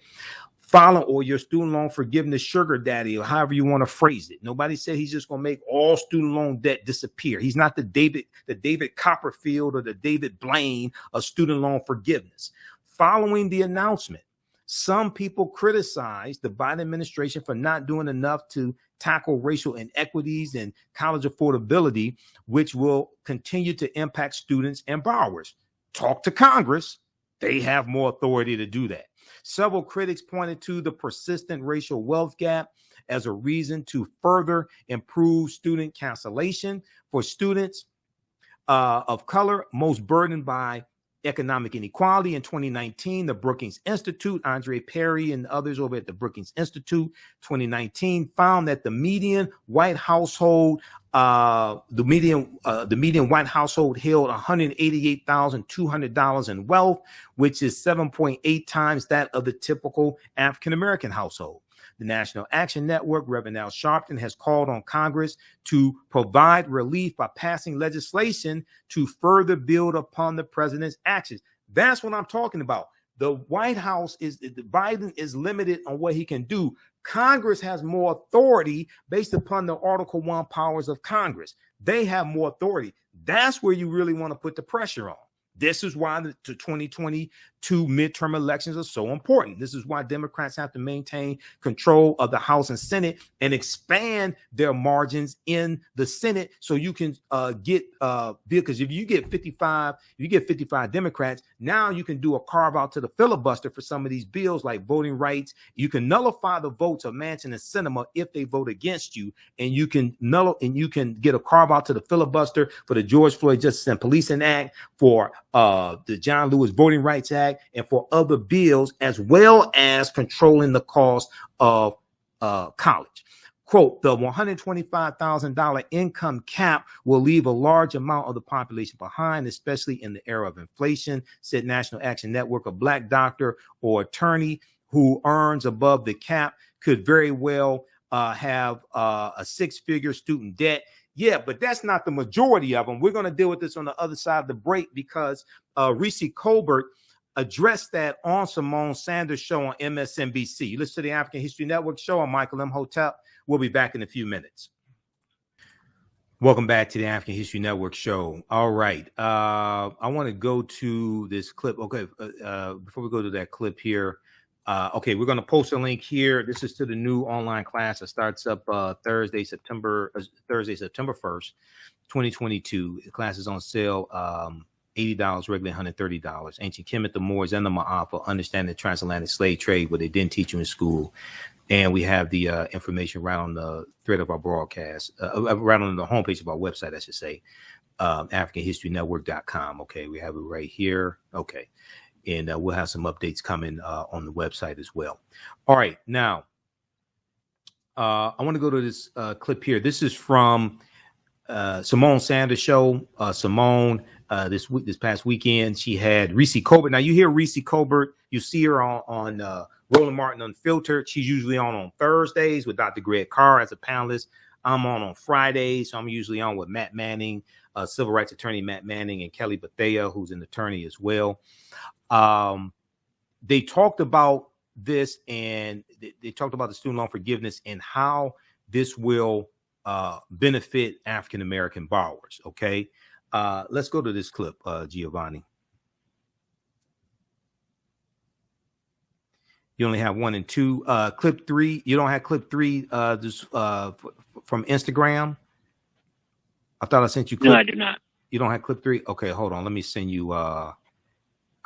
Or your student loan forgiveness sugar daddy, or however you want to phrase it. Nobody said he's just going to make all student loan debt disappear. He's not the David Copperfield or the David Blaine of student loan forgiveness. Following the announcement, some people criticized the Biden administration for not doing enough to tackle racial inequities and college affordability, which will continue to impact students and borrowers. Talk to Congress. They have more authority to do that. Several critics pointed to the persistent racial wealth gap as a reason to further improve student cancellation for students. of color most burdened by economic inequality. In 2019, the Brookings Institute, Andre Perry and others over at the Brookings Institute, 2019 found that the median white household, the median white household held $188,200 in wealth, which is 7.8 times that of the typical African American household. The National Action Network, Reverend Al Sharpton, has called on Congress to provide relief by passing legislation to further build upon the president's actions. That's what I'm talking about. The White House Biden is limited on what he can do. Congress has more authority based upon the Article 1 powers of Congress. They have more authority. That's where you really want to put the pressure on. This is why the 2022 midterm elections are so important. This is why Democrats have to maintain control of the House and Senate and expand their margins in the Senate so you can get because if you get 55 Democrats, now you can do a carve out to the filibuster for some of these bills like voting rights. You can nullify the votes of Manchin and Sinema if they vote against you, and you can get a carve out to the filibuster for the George Floyd Justice and Policing Act, for the John Lewis Voting Rights Act, and for other bills, as well as controlling the cost of college. Quote, the $125,000 income cap will leave a large amount of the population behind, especially in the era of inflation, said National Action Network. A black doctor or attorney who earns above the cap could very well have a six-figure student debt. Yeah, but that's not the majority of them. We're going to deal with this on the other side of the break because Reese Colbert addressed that on Simone Sanders' show on MSNBC. You listen to the African History Network show. I'm Michael Imhotep. We'll be back in a few minutes. Welcome back to the African History Network show. All right. I want to go to this clip. Okay. Before we go to that clip here, okay, we're going to post a link here. This is to the new online class that starts up Thursday, September 1st, 2022. The class is on sale, $80, regular $130. Ancient Kemet, the Moors, and the Ma'afa, understand the transatlantic slave trade, what they didn't teach you in school. And we have the information right on the thread of our broadcast, right on the homepage of our website, I should say, AfricanHistoryNetwork.com. Okay, we have it right here. Okay. And we'll have some updates coming on the website as well. All right. Now, I want to go to this clip here. This is from Simone Sanders' show. Simone, this past weekend, she had Reese Colbert. Now, you hear Reese Colbert. You see her on Roland Martin Unfiltered. She's usually on Thursdays with Dr. Greg Carr as a panelist. I'm on Fridays. So I'm usually on with Matt Manning, civil rights attorney Matt Manning, and Kelly Bethea, who's an attorney as well. They talked about this, and they talked about the student loan forgiveness and how this will benefit African American borrowers. Okay, let's go to this clip, Giovanni. You only have 1 and 2. Clip 3. You don't have clip 3. This from Instagram. I thought I sent you. Clip. No, I do not. You don't have clip 3. Okay, hold on. Let me send you.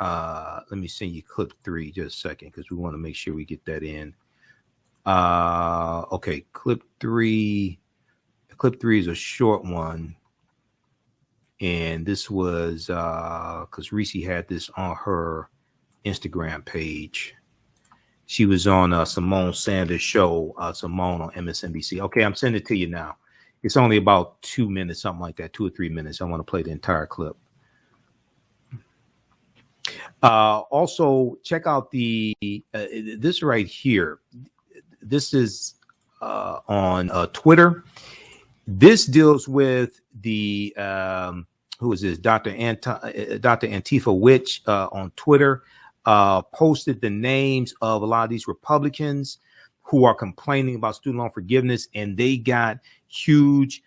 Let me send you clip 3 just a second because we want to make sure we get that in. Okay, clip 3. Clip 3 is a short one, and this was because Reese had this on her Instagram page. She was on Simone Sanders' show, Simone on MSNBC. Okay, I'm sending it to you now. It's only about 2 minutes, something like that, 2 or 3 minutes. I want to play the entire clip. Also, check out this right here. This is on Twitter. This deals with the who is this? Dr. Antifa Witch on Twitter. Posted the names of a lot of these Republicans who are complaining about student loan forgiveness, and they got huge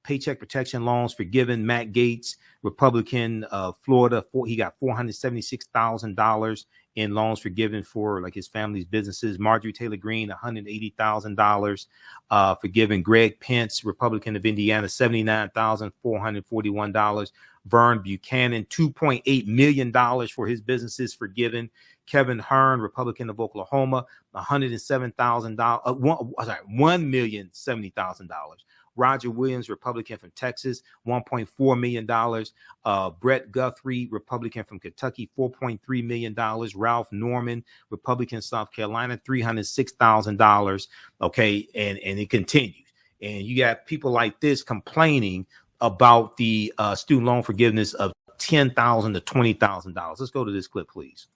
paycheck protection loans forgiven. Matt Gaetz, Republican, Florida, he got $476,000 in loans forgiven for like his family's businesses. Marjorie Taylor Greene, $180,000 forgiven. Greg Pence, Republican of Indiana, $79,441. Vern Buchanan, $2.8 million for his businesses forgiven. Kevin Hearn, Republican of Oklahoma, $107,000. $1,070,000 Roger Williams, Republican from Texas, $1.4 million. Brett Guthrie, Republican from Kentucky, $4.3 million. Ralph Norman, Republican, South Carolina, $306,000. Okay, and it continues. And you got people like this complaining about the student loan forgiveness of $10,000 to $20,000. Let's go to this clip, please.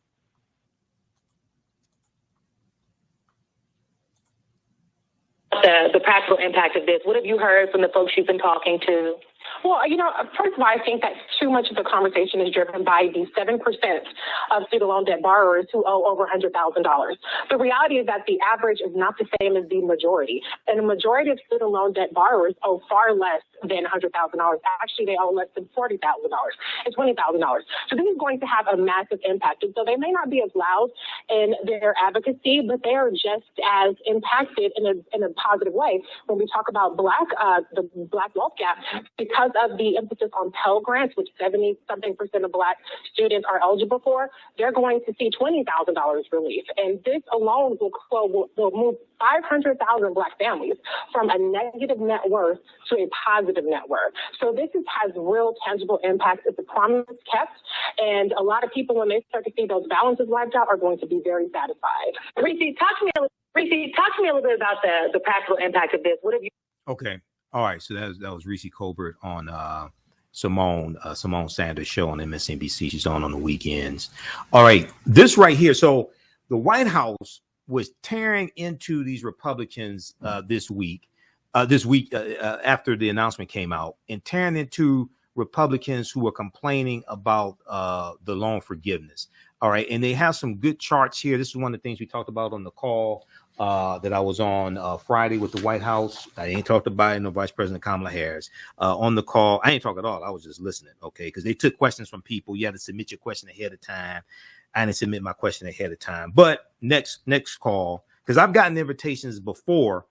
The practical impact of this. What have you heard from the folks you've been talking to? Well, first of all, I think that too much of the conversation is driven by the 7% of student loan debt borrowers who owe over $100,000. The reality is that the average is not the same as the majority. And the majority of student loan debt borrowers owe far less than $100,000. Actually, they owe less than $40,000 and $20,000. So this is going to have a massive impact. And so they may not be as loud in their advocacy, but they are just as impacted in a positive way when we talk about the Black wealth gap, because of the emphasis on Pell Grants, which 70-something% of Black students are eligible for. They're going to see $20,000 relief. And this alone will move 500,000 Black families from a negative net worth to a positive net worth. So this has real tangible impact. It's a promise kept. And a lot of people, when they start to see those balances wiped out, are going to be very satisfied. Reese, talk to me a little bit about the practical impact of this. What have you? Okay. All right. So that was Reese Colbert on Simone Sanders' show on MSNBC. She's on the weekends. All right. This right here. So the White House was tearing into these Republicans this week after the announcement came out, and tearing into Republicans who were complaining about the loan forgiveness. All right. And they have some good charts here. This is one of the things we talked about on the call that I was on Friday with the White House. I ain't talked about it, no Vice President Kamala Harris. On the call, I ain't talk at all. I was just listening, okay? Because they took questions from people. You had to submit your question ahead of time. I didn't submit my question ahead of time. But next call, because I've gotten invitations before,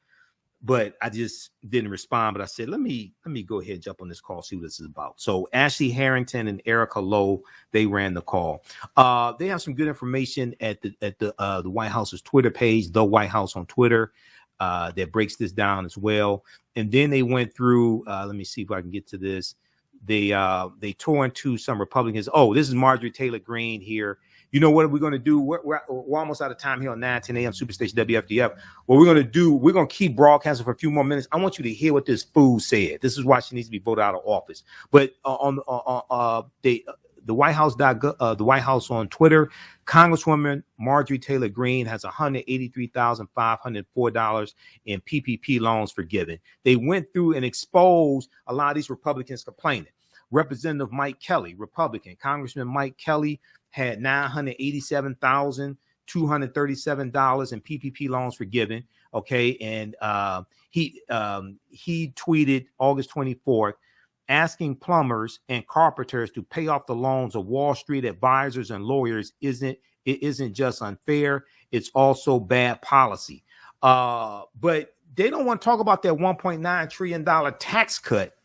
but I just didn't respond. But I said, let me go ahead and jump on this call, see what this is about. So Ashley Harrington and Erica Lowe, they ran the call. They have some good information at the White House's Twitter page, The White House on Twitter, that breaks this down as well. And then they went through, let me see if I can get to this. They tore into some Republicans. Oh, this is Marjorie Taylor Greene here. You know what we're going to do? We're almost out of time here on 9:10 a.m. Superstation WFDF. What we're going to do, we're going to keep broadcasting for a few more minutes. I want you to hear what this fool said. This is why she needs to be voted out of office. But on the White House, the White House on Twitter, Congresswoman Marjorie Taylor Greene has $183,504 in PPP loans forgiven. They went through and exposed a lot of these Republicans complaining. Representative Mike Kelly, Republican, Congressman Mike Kelly had $987,237 in PPP loans forgiven. Okay, and he tweeted August 24th, asking plumbers and carpenters to pay off the loans of Wall Street advisors and lawyers isn't just unfair, it's also bad policy. But they don't want to talk about that $1.9 trillion tax cut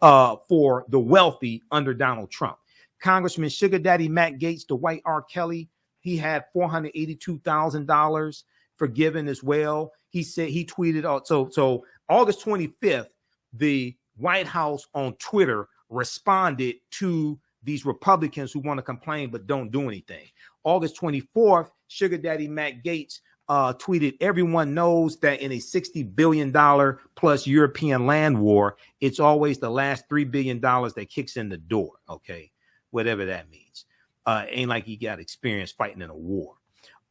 for the wealthy under Donald Trump. Congressman Sugar Daddy Matt Gaetz, the white R. Kelly, he had $482,000 forgiven as well. He said, he tweeted out. So August 25th, the White House on Twitter responded to these Republicans who want to complain but don't do anything. August 24th, Sugar Daddy Matt Gaetz tweeted, everyone knows that in a $60 billion plus European land war, it's always the last $3 billion that kicks in the door. Okay, whatever that means. Ain't like he got experience fighting in a war.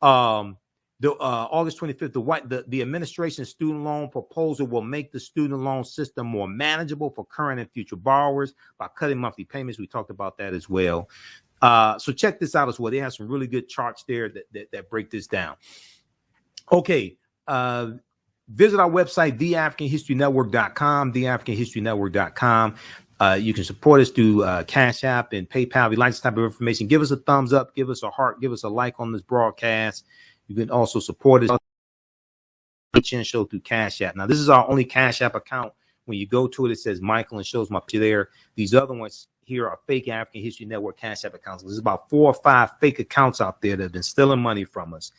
August 25th, the administration's student loan proposal will make the student loan system more manageable for current and future borrowers by cutting monthly payments. We talked about that as well. So check this out as well. They have some really good charts there that break this down. Okay. Visit our website, TheAfricanHistoryNetwork.com, TheAfricanHistoryNetwork.com. You can support us through Cash App and PayPal. If you like this type of information, give us a thumbs up, give us a heart, give us a like on this broadcast. You can also support us show through Cash App. Now, this is our only Cash App account. When you go to it, it says Michael and shows my picture there. These other ones here are fake African History Network Cash App accounts. There's about 4 or 5 fake accounts out there that have been stealing money from us.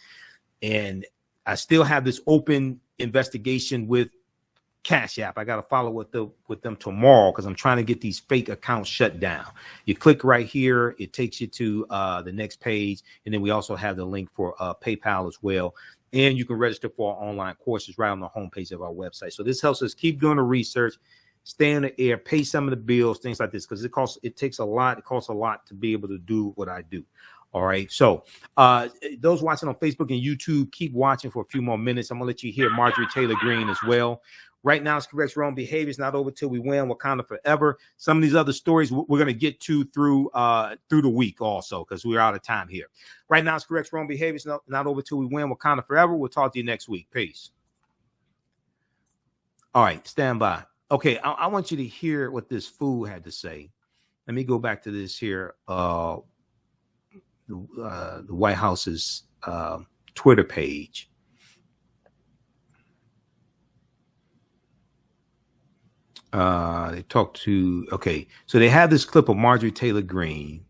And I still have this open investigation with Cash App. I got to follow with them tomorrow because I'm trying to get these fake accounts shut down. You click right here. It takes you to the next page. And then we also have the link for PayPal as well. And you can register for our online courses right on the homepage of our website. So this helps us keep doing the research, stay in the air, pay some of the bills, things like this, because it costs a lot to be able to do what I do. All right. So those watching on Facebook and YouTube, keep watching for a few more minutes. I'm going to let you hear Marjorie Taylor Greene as well. Right now, it's correct wrong behavior. It's not over till we win. Wakanda forever. Some of these other stories we're going to get to through the week also, because we're out of time here. Right now, it's correct wrong behavior. It's not over till we win. Wakanda forever. We'll talk to you next week. Peace. All right. Stand by. Okay. I want you to hear what this fool had to say. Let me go back to this here. The White House's Twitter page. They talked to, so they have this clip of Marjorie Taylor Greene.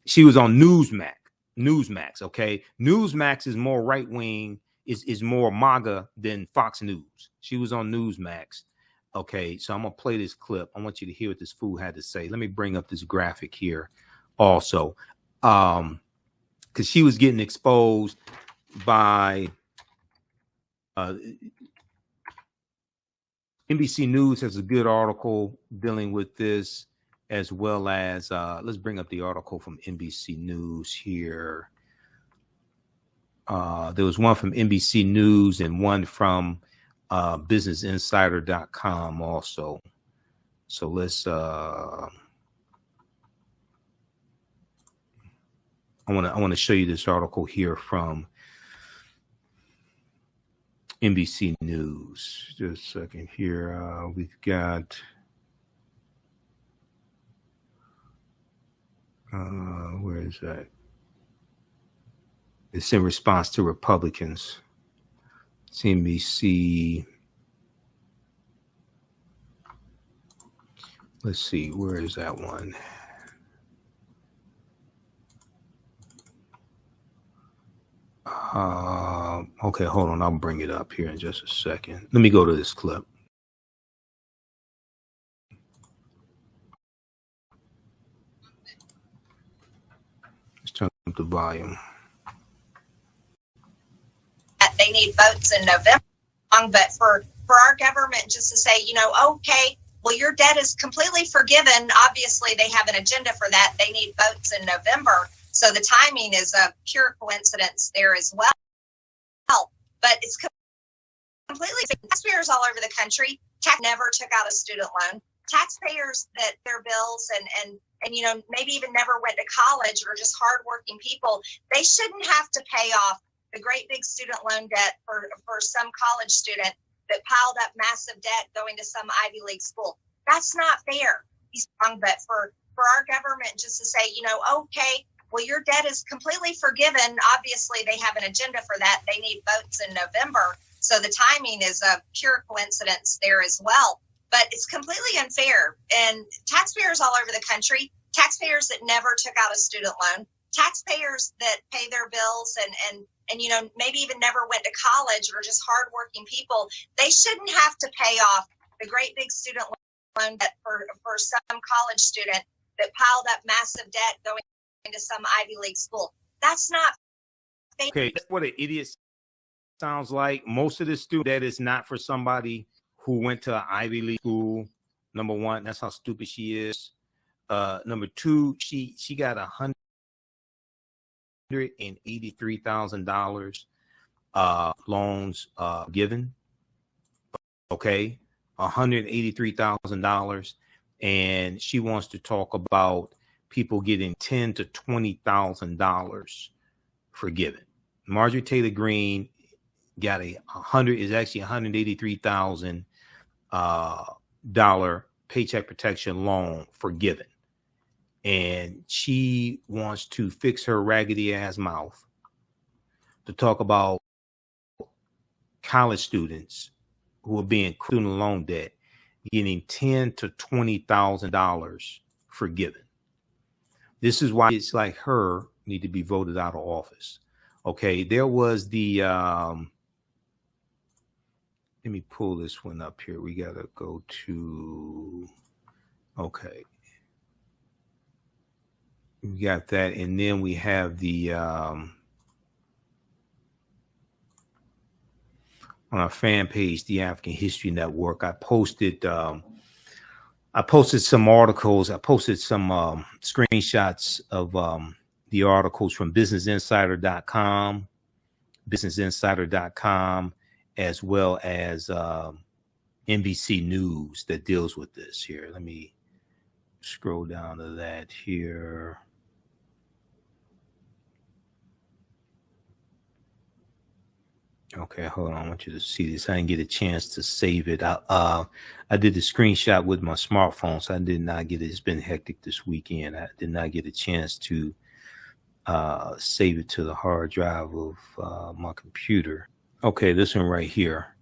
She was on Newsmax, okay? Newsmax is more right-wing, is more MAGA than Fox News. She was on Newsmax. Okay, so I'm going to play this clip. I want you to hear what this fool had to say. Let me bring up this graphic here also. Because she was getting exposed by NBC News has a good article dealing with this, as well as let's bring up the article from NBC News here. There was one from NBC News and one from businessinsider.com also. So let's I want to show you this article here from NBC News. Just a second here. We've got where is that? It's in response to Republicans. It's NBC. Let's see, where is that one? Okay, hold on. I'll bring it up here in just a second. Let me go to this clip. Let's turn up the volume. They need votes in November, but for our government just to say, okay, well, your debt is completely forgiven. Obviously, they have an agenda for that. They need votes in November. So the timing is a pure coincidence there as well. But it's completely taxpayers all over the country. Never took out a student loan. Taxpayers that their bills and maybe even never went to college or just hardworking people, they shouldn't have to pay off the great big student loan debt for some college student that piled up massive debt going to some Ivy League school. That's not fair. But for our government just to say, okay, well, your debt is completely forgiven. Obviously, they have an agenda for that. They need votes in November. So the timing is a pure coincidence there as well. But it's completely unfair. And taxpayers all over the country, taxpayers that never took out a student loan, taxpayers that pay their bills and maybe even never went to college or just hardworking people, they shouldn't have to pay off the great big student loan debt for some college student that piled up massive debt going to some Ivy League school. That's not fair. Okay, that's what an idiot sounds like. Most of this student debt is not for somebody who went to an Ivy League school. Number one, that's how stupid she is. Number two, she got $183,000 loans given. Okay, $183,000, and she wants to talk about people getting $10,000 to $20,000 forgiven. Marjorie Taylor Greene got $183,000 paycheck protection loan forgiven, and she wants to fix her raggedy ass mouth to talk about college students who are being student loan debt getting $10,000 to $20,000 forgiven. This is why it's like her need to be voted out of office. Okay, there was the let me pull this one up here. We got to go to, okay. We got that. And then we have the, on our fan page, the African History Network, I posted some articles. I posted some screenshots of the articles from businessinsider.com, as well as NBC News that deals with this here. Let me scroll down to that here. Okay, hold on. I want you to see this. I didn't get a chance to save it. I did the screenshot with my smartphone, so I did not get it. It's been hectic this weekend. I did not get a chance to save it to the hard drive of my computer. Okay, this one right here.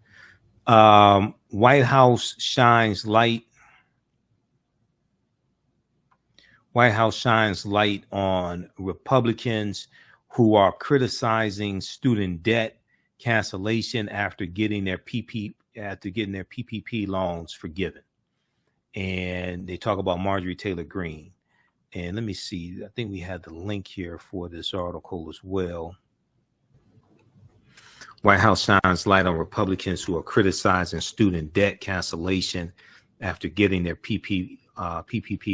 White House shines light. White House shines light on Republicans who are criticizing student debt cancellation after getting their PPP loans forgiven. And they talk about Marjorie Taylor Greene. And let me see, I think we had the link here for this article as well. White House shines light on Republicans who are criticizing student debt cancellation after getting their PPP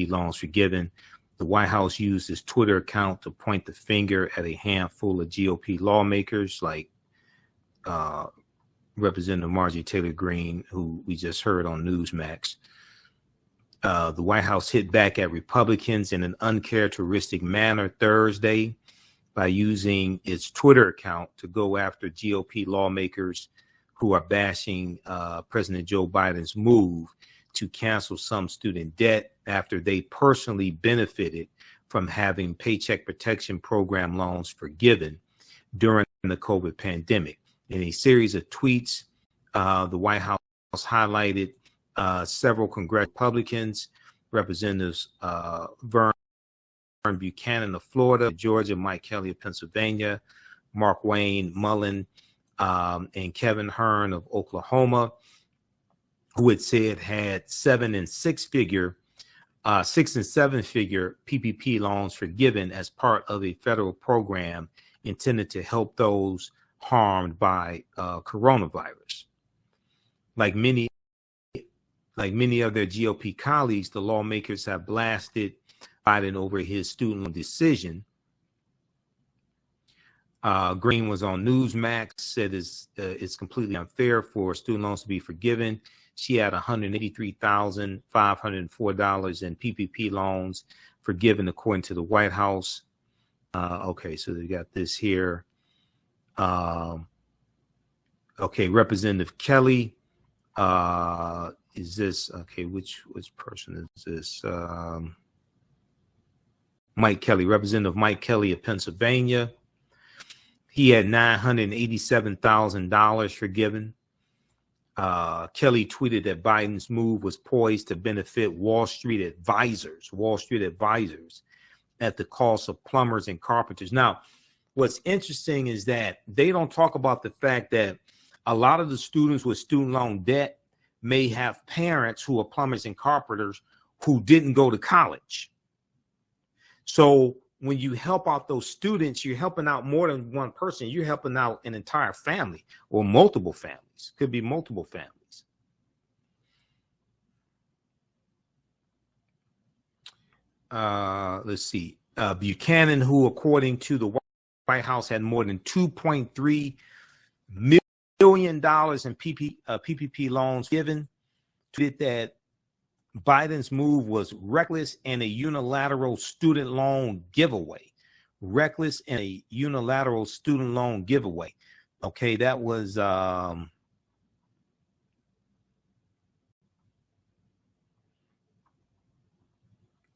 loans forgiven. The White House used its Twitter account to point the finger at a handful of GOP lawmakers like Representative Marjorie Taylor Greene, who we just heard on Newsmax. The White House hit back at Republicans in an uncharacteristic manner Thursday by using its Twitter account to go after GOP lawmakers who are bashing President Joe Biden's move to cancel some student debt after they personally benefited from having Paycheck Protection Program loans forgiven during the COVID pandemic. In a series of tweets, the White House highlighted several congressional Republicans, Representatives Vern Buchanan of Florida, Georgia, Mike Kelly of Pennsylvania, Mark Wayne Mullen, and Kevin Hern of Oklahoma, who had said had 6 and 7 figure PPP loans forgiven as part of a federal program intended to help those harmed by coronavirus. Like many of their GOP colleagues, the lawmakers have blasted Biden over his student loan decision. Green was on Newsmax, said it's completely unfair for student loans to be forgiven. She had $183,504 in PPP loans forgiven, according to the White House. Okay, so they got this here. Okay, Representative Kelly. Is this okay? Which person is this? Mike Kelly, Representative Mike Kelly of Pennsylvania. He had $987,000 forgiven. Kelly tweeted that Biden's move was poised to benefit Wall Street advisors at the cost of plumbers and carpenters. Now, what's interesting is that they don't talk about the fact that a lot of the students with student loan debt may have parents who are plumbers and carpenters who didn't go to college. So when you help out those students, you're helping out more than one person. You're helping out an entire family or multiple families. Could be multiple families. Let's see. Buchanan, who according to the White House had more than $2.3 million in PPP loans given, tweeted that Biden's move was reckless and a unilateral student loan giveaway. Reckless and a unilateral student loan giveaway. Okay, that was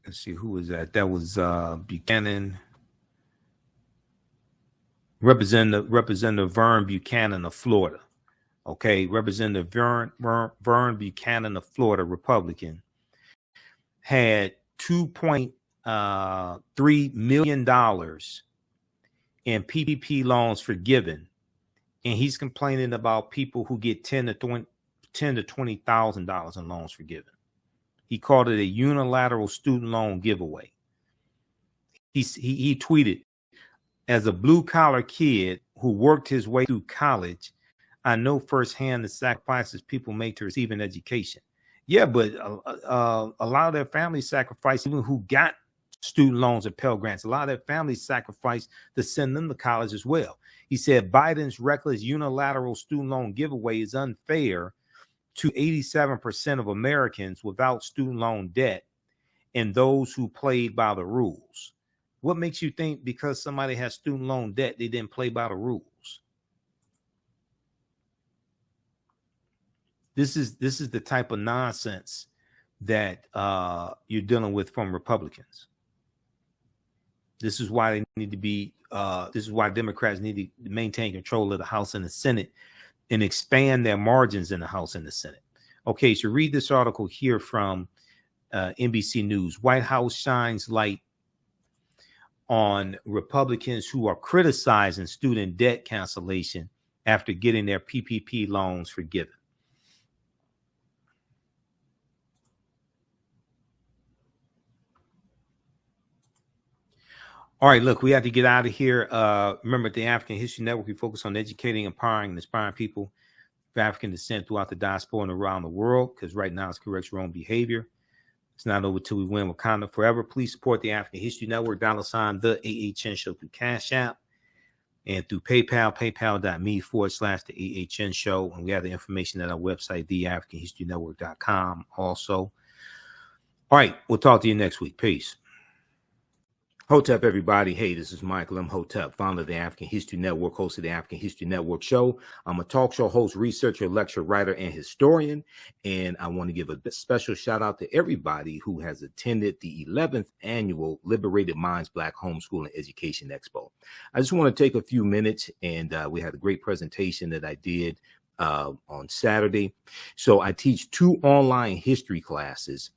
let's see, who was that? That was Buchanan. Representative Vern Buchanan of Florida. Okay, Representative Vern Buchanan of Florida, Republican, had $2.3 million in PPP loans forgiven, and he's complaining about people who get 10 to $10,000 to $20,000 in loans forgiven. He called it a unilateral student loan giveaway. He tweeted, as a blue-collar kid who worked his way through college, I know firsthand the sacrifices people make to receive an education. Yeah, but a lot of their families sacrificed, even who got student loans and Pell Grants. A lot of their families sacrificed to send them to college as well. He said Biden's reckless unilateral student loan giveaway is unfair to 87% of Americans without student loan debt and those who played by the rules. What makes you think because somebody has student loan debt, they didn't play by the rules? This is the type of nonsense that you're dealing with from Republicans. This is why they need to be. This is why Democrats need to maintain control of the House and the Senate and expand their margins in the House and the Senate. Okay, so read this article here from NBC News. White House shines light on Republicans who are criticizing student debt cancellation after getting their PPP loans forgiven. All right, look, we have to get out of here. Remember, at the African History Network, we focus on educating, empowering, and inspiring people of African descent throughout the diaspora and around the world, because right now it's corrects your own behavior. It's not over till we win Wakanda forever. Please support the African History Network, $ the AHN Show through Cash App and through PayPal, paypal.me/the AHN Show. And we have the information at our website, theafricanhistorynetwork.com also. All right, we'll talk to you next week. Peace. Hotep, everybody. Hey, this is Michael Imhotep, founder of the African History Network, host of the African History Network show. I'm a talk show host, researcher, lecturer, writer, and historian. And I want to give a special shout out to everybody who has attended the 11th annual Liberated Minds Black Homeschooling Education Expo. I just want to take a few minutes, and we had a great presentation that I did on Saturday. So I teach 2 online history classes.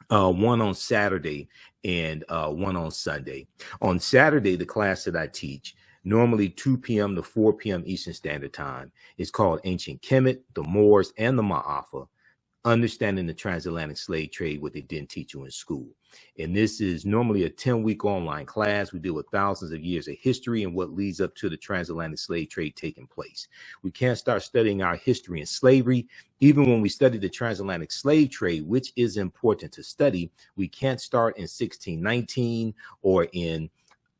One on Saturday and one on Sunday. On Saturday, the class that I teach, normally 2 p.m. to 4 p.m. Eastern Standard Time, is called Ancient Kemet, the Moors, and the Ma'afa, Understanding the Transatlantic Slave Trade, what they didn't teach you in school. And this is normally a 10-week online class. We deal with thousands of years of history and what leads up to the transatlantic slave trade taking place. We can't start studying our history in slavery. Even when we study the transatlantic slave trade, which is important to study, we can't start in 1619 or in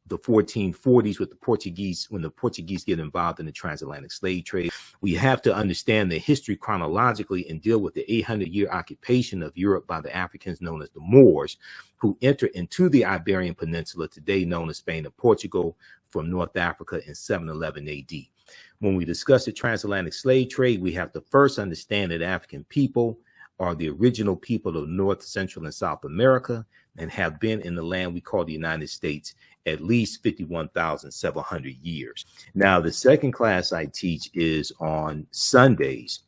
the 1440s with the Portuguese, when the Portuguese get involved in the transatlantic slave trade. We have to understand the history chronologically and deal with the 800-year occupation of Europe by the Africans known as the Moors, who entered into the Iberian Peninsula, today known as Spain and Portugal, from North Africa in 711 AD. When we discuss the transatlantic slave trade, we have to first understand that African people are the original people of North, Central, and South America and have been in the land we call the United States at least 51,700 years. Now, the second class I teach is on Sundays,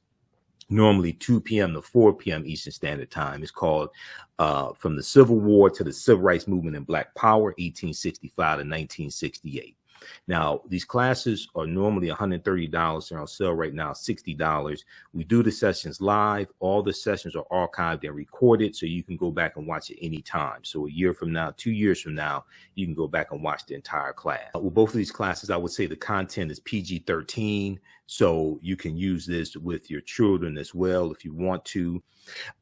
normally 2 p.m. to 4 p.m. Eastern Standard Time. It's called From the Civil War to the Civil Rights Movement and Black Power, 1865 to 1968. Now, these classes are normally $130. They're on sale right now, $60. We do the sessions live. All the sessions are archived and recorded, so you can go back and watch it anytime. So a year from now, 2 years from now, you can go back and watch the entire class. With both of these classes, I would say the content is PG-13, so you can use this with your children as well if you want to.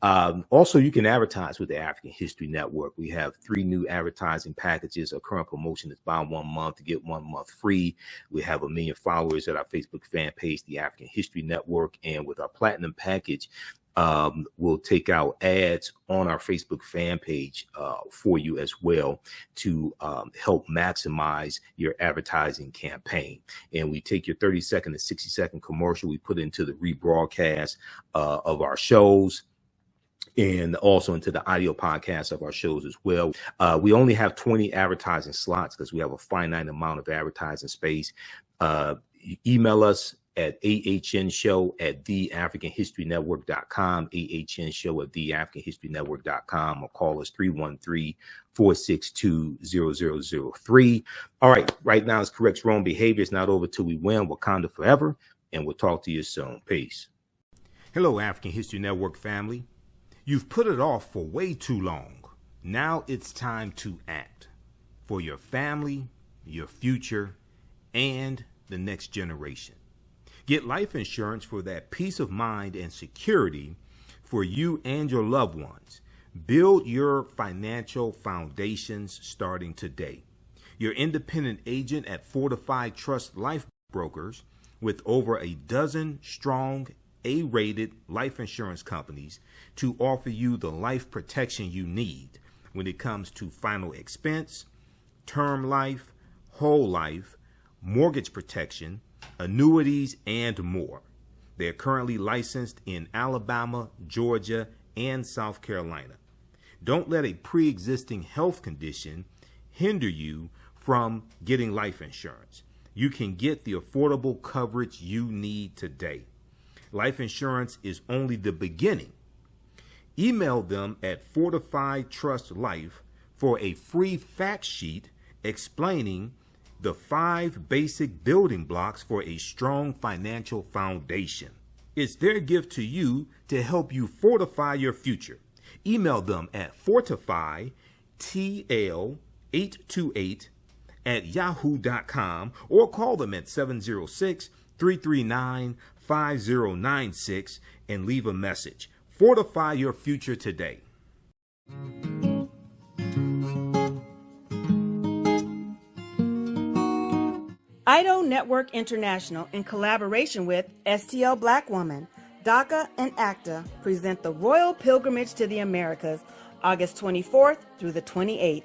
Also, you can advertise with the African History Network. We have 3 new advertising packages. Our current promotion is buy 1 month to get 1 month free. We have 1 million followers at our Facebook fan page, the African History Network. And with our platinum package, we'll take out ads on our Facebook fan page for you as well to help maximize your advertising campaign. And we take your 30-second to 60-second commercial, we put into the rebroadcast of our shows, and also into the audio podcast of our shows as well. We only have 20 advertising slots because we have a finite amount of advertising space. Email us at ahnshow@theafricanhistorynetwork.com, ahnshow@theafricanhistorynetwork.com, or call us 313-462-0003. All right, right now it's corrects wrong behavior. It's not over till we win. Wakanda forever, and we'll talk to you soon. Peace. Hello, African History Network family. You've put it off for way too long. Now it's time to act for your family, your future, and the next generation. Get life insurance for that peace of mind and security for you and your loved ones. Build your financial foundations starting today. Your independent agent at Fortified Trust Life Brokers, with over a dozen strong A-rated life insurance companies to offer you the life protection you need when it comes to final expense, term life, whole life, mortgage protection, annuities, and more. They're currently licensed in Alabama, Georgia, and South Carolina. Don't let a pre-existing health condition hinder you from getting life insurance. You can get the affordable coverage you need today. Life insurance is only the beginning. Email them at Fortified Trust Life for a free fact sheet explaining the 5 basic building blocks for a strong financial foundation. It's their gift to you to help you fortify your future. Email them at fortifytl828@yahoo.com or call them at 706-339-5096 and leave a message. Fortify your future today. IDO Network International, in collaboration with STL Black Woman, DACA, and ACTA, present the Royal Pilgrimage to the Americas, August 24th through the 28th.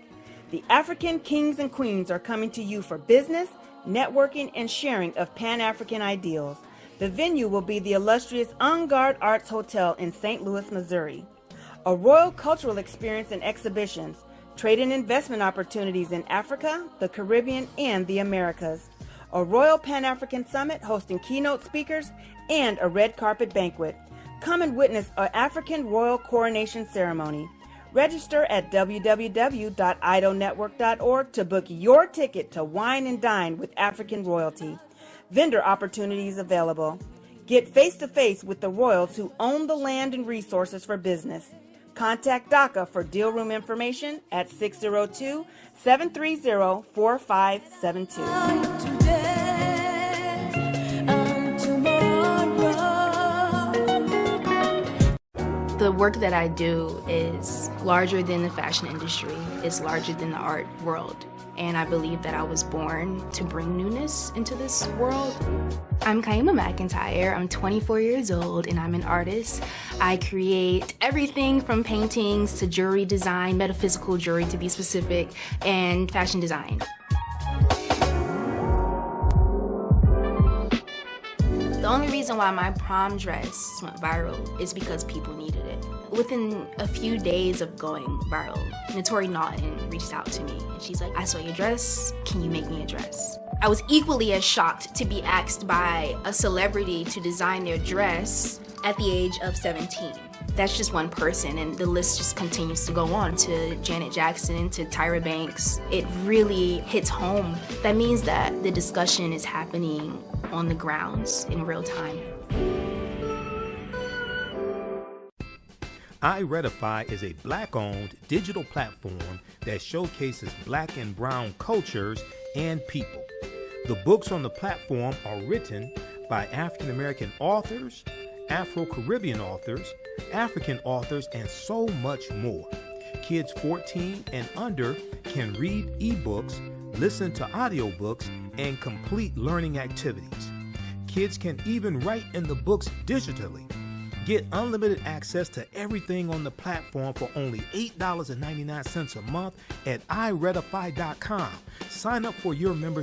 The African kings and queens are coming to you for business, networking, and sharing of Pan-African ideals. The venue will be the illustrious En Garde Arts Hotel in St. Louis, Missouri. A royal cultural experience and exhibitions, trade and investment opportunities in Africa, the Caribbean, and the Americas. A Royal Pan-African Summit hosting keynote speakers, and a red carpet banquet. Come and witness an African royal coronation ceremony. Register at www.idonetwork.org to book your ticket to wine and dine with African royalty. Vendor opportunities available. Get face-to-face with the royals who own the land and resources for business. Contact DACA for deal room information at 602-730-4572. The work that I do is larger than the fashion industry. It's larger than the art world. And I believe that I was born to bring newness into this world. I'm Kaima McIntyre. I'm 24 years old and I'm an artist. I create everything from paintings to jewelry design, metaphysical jewelry to be specific, and fashion design. The only reason why my prom dress went viral is because people needed it. Within a few days of going viral, Notori Naughton reached out to me and she's like, I saw your dress, can you make me a dress? I was equally as shocked to be asked by a celebrity to design their dress at the age of 17. That's just one person, and the list just continues to go on, to Janet Jackson, to Tyra Banks. It really hits home. That means that the discussion is happening on the grounds in real time. iRedify is a Black-owned digital platform that showcases Black and Brown cultures and people. The books on the platform are written by African-American authors, Afro-Caribbean authors, African authors, and so much more. Kids 14 and under can read ebooks, listen to audiobooks, and complete learning activities. Kids can even write in the books digitally. Get unlimited access to everything on the platform for only $8.99 a month at iRedify.com. Sign up for your membership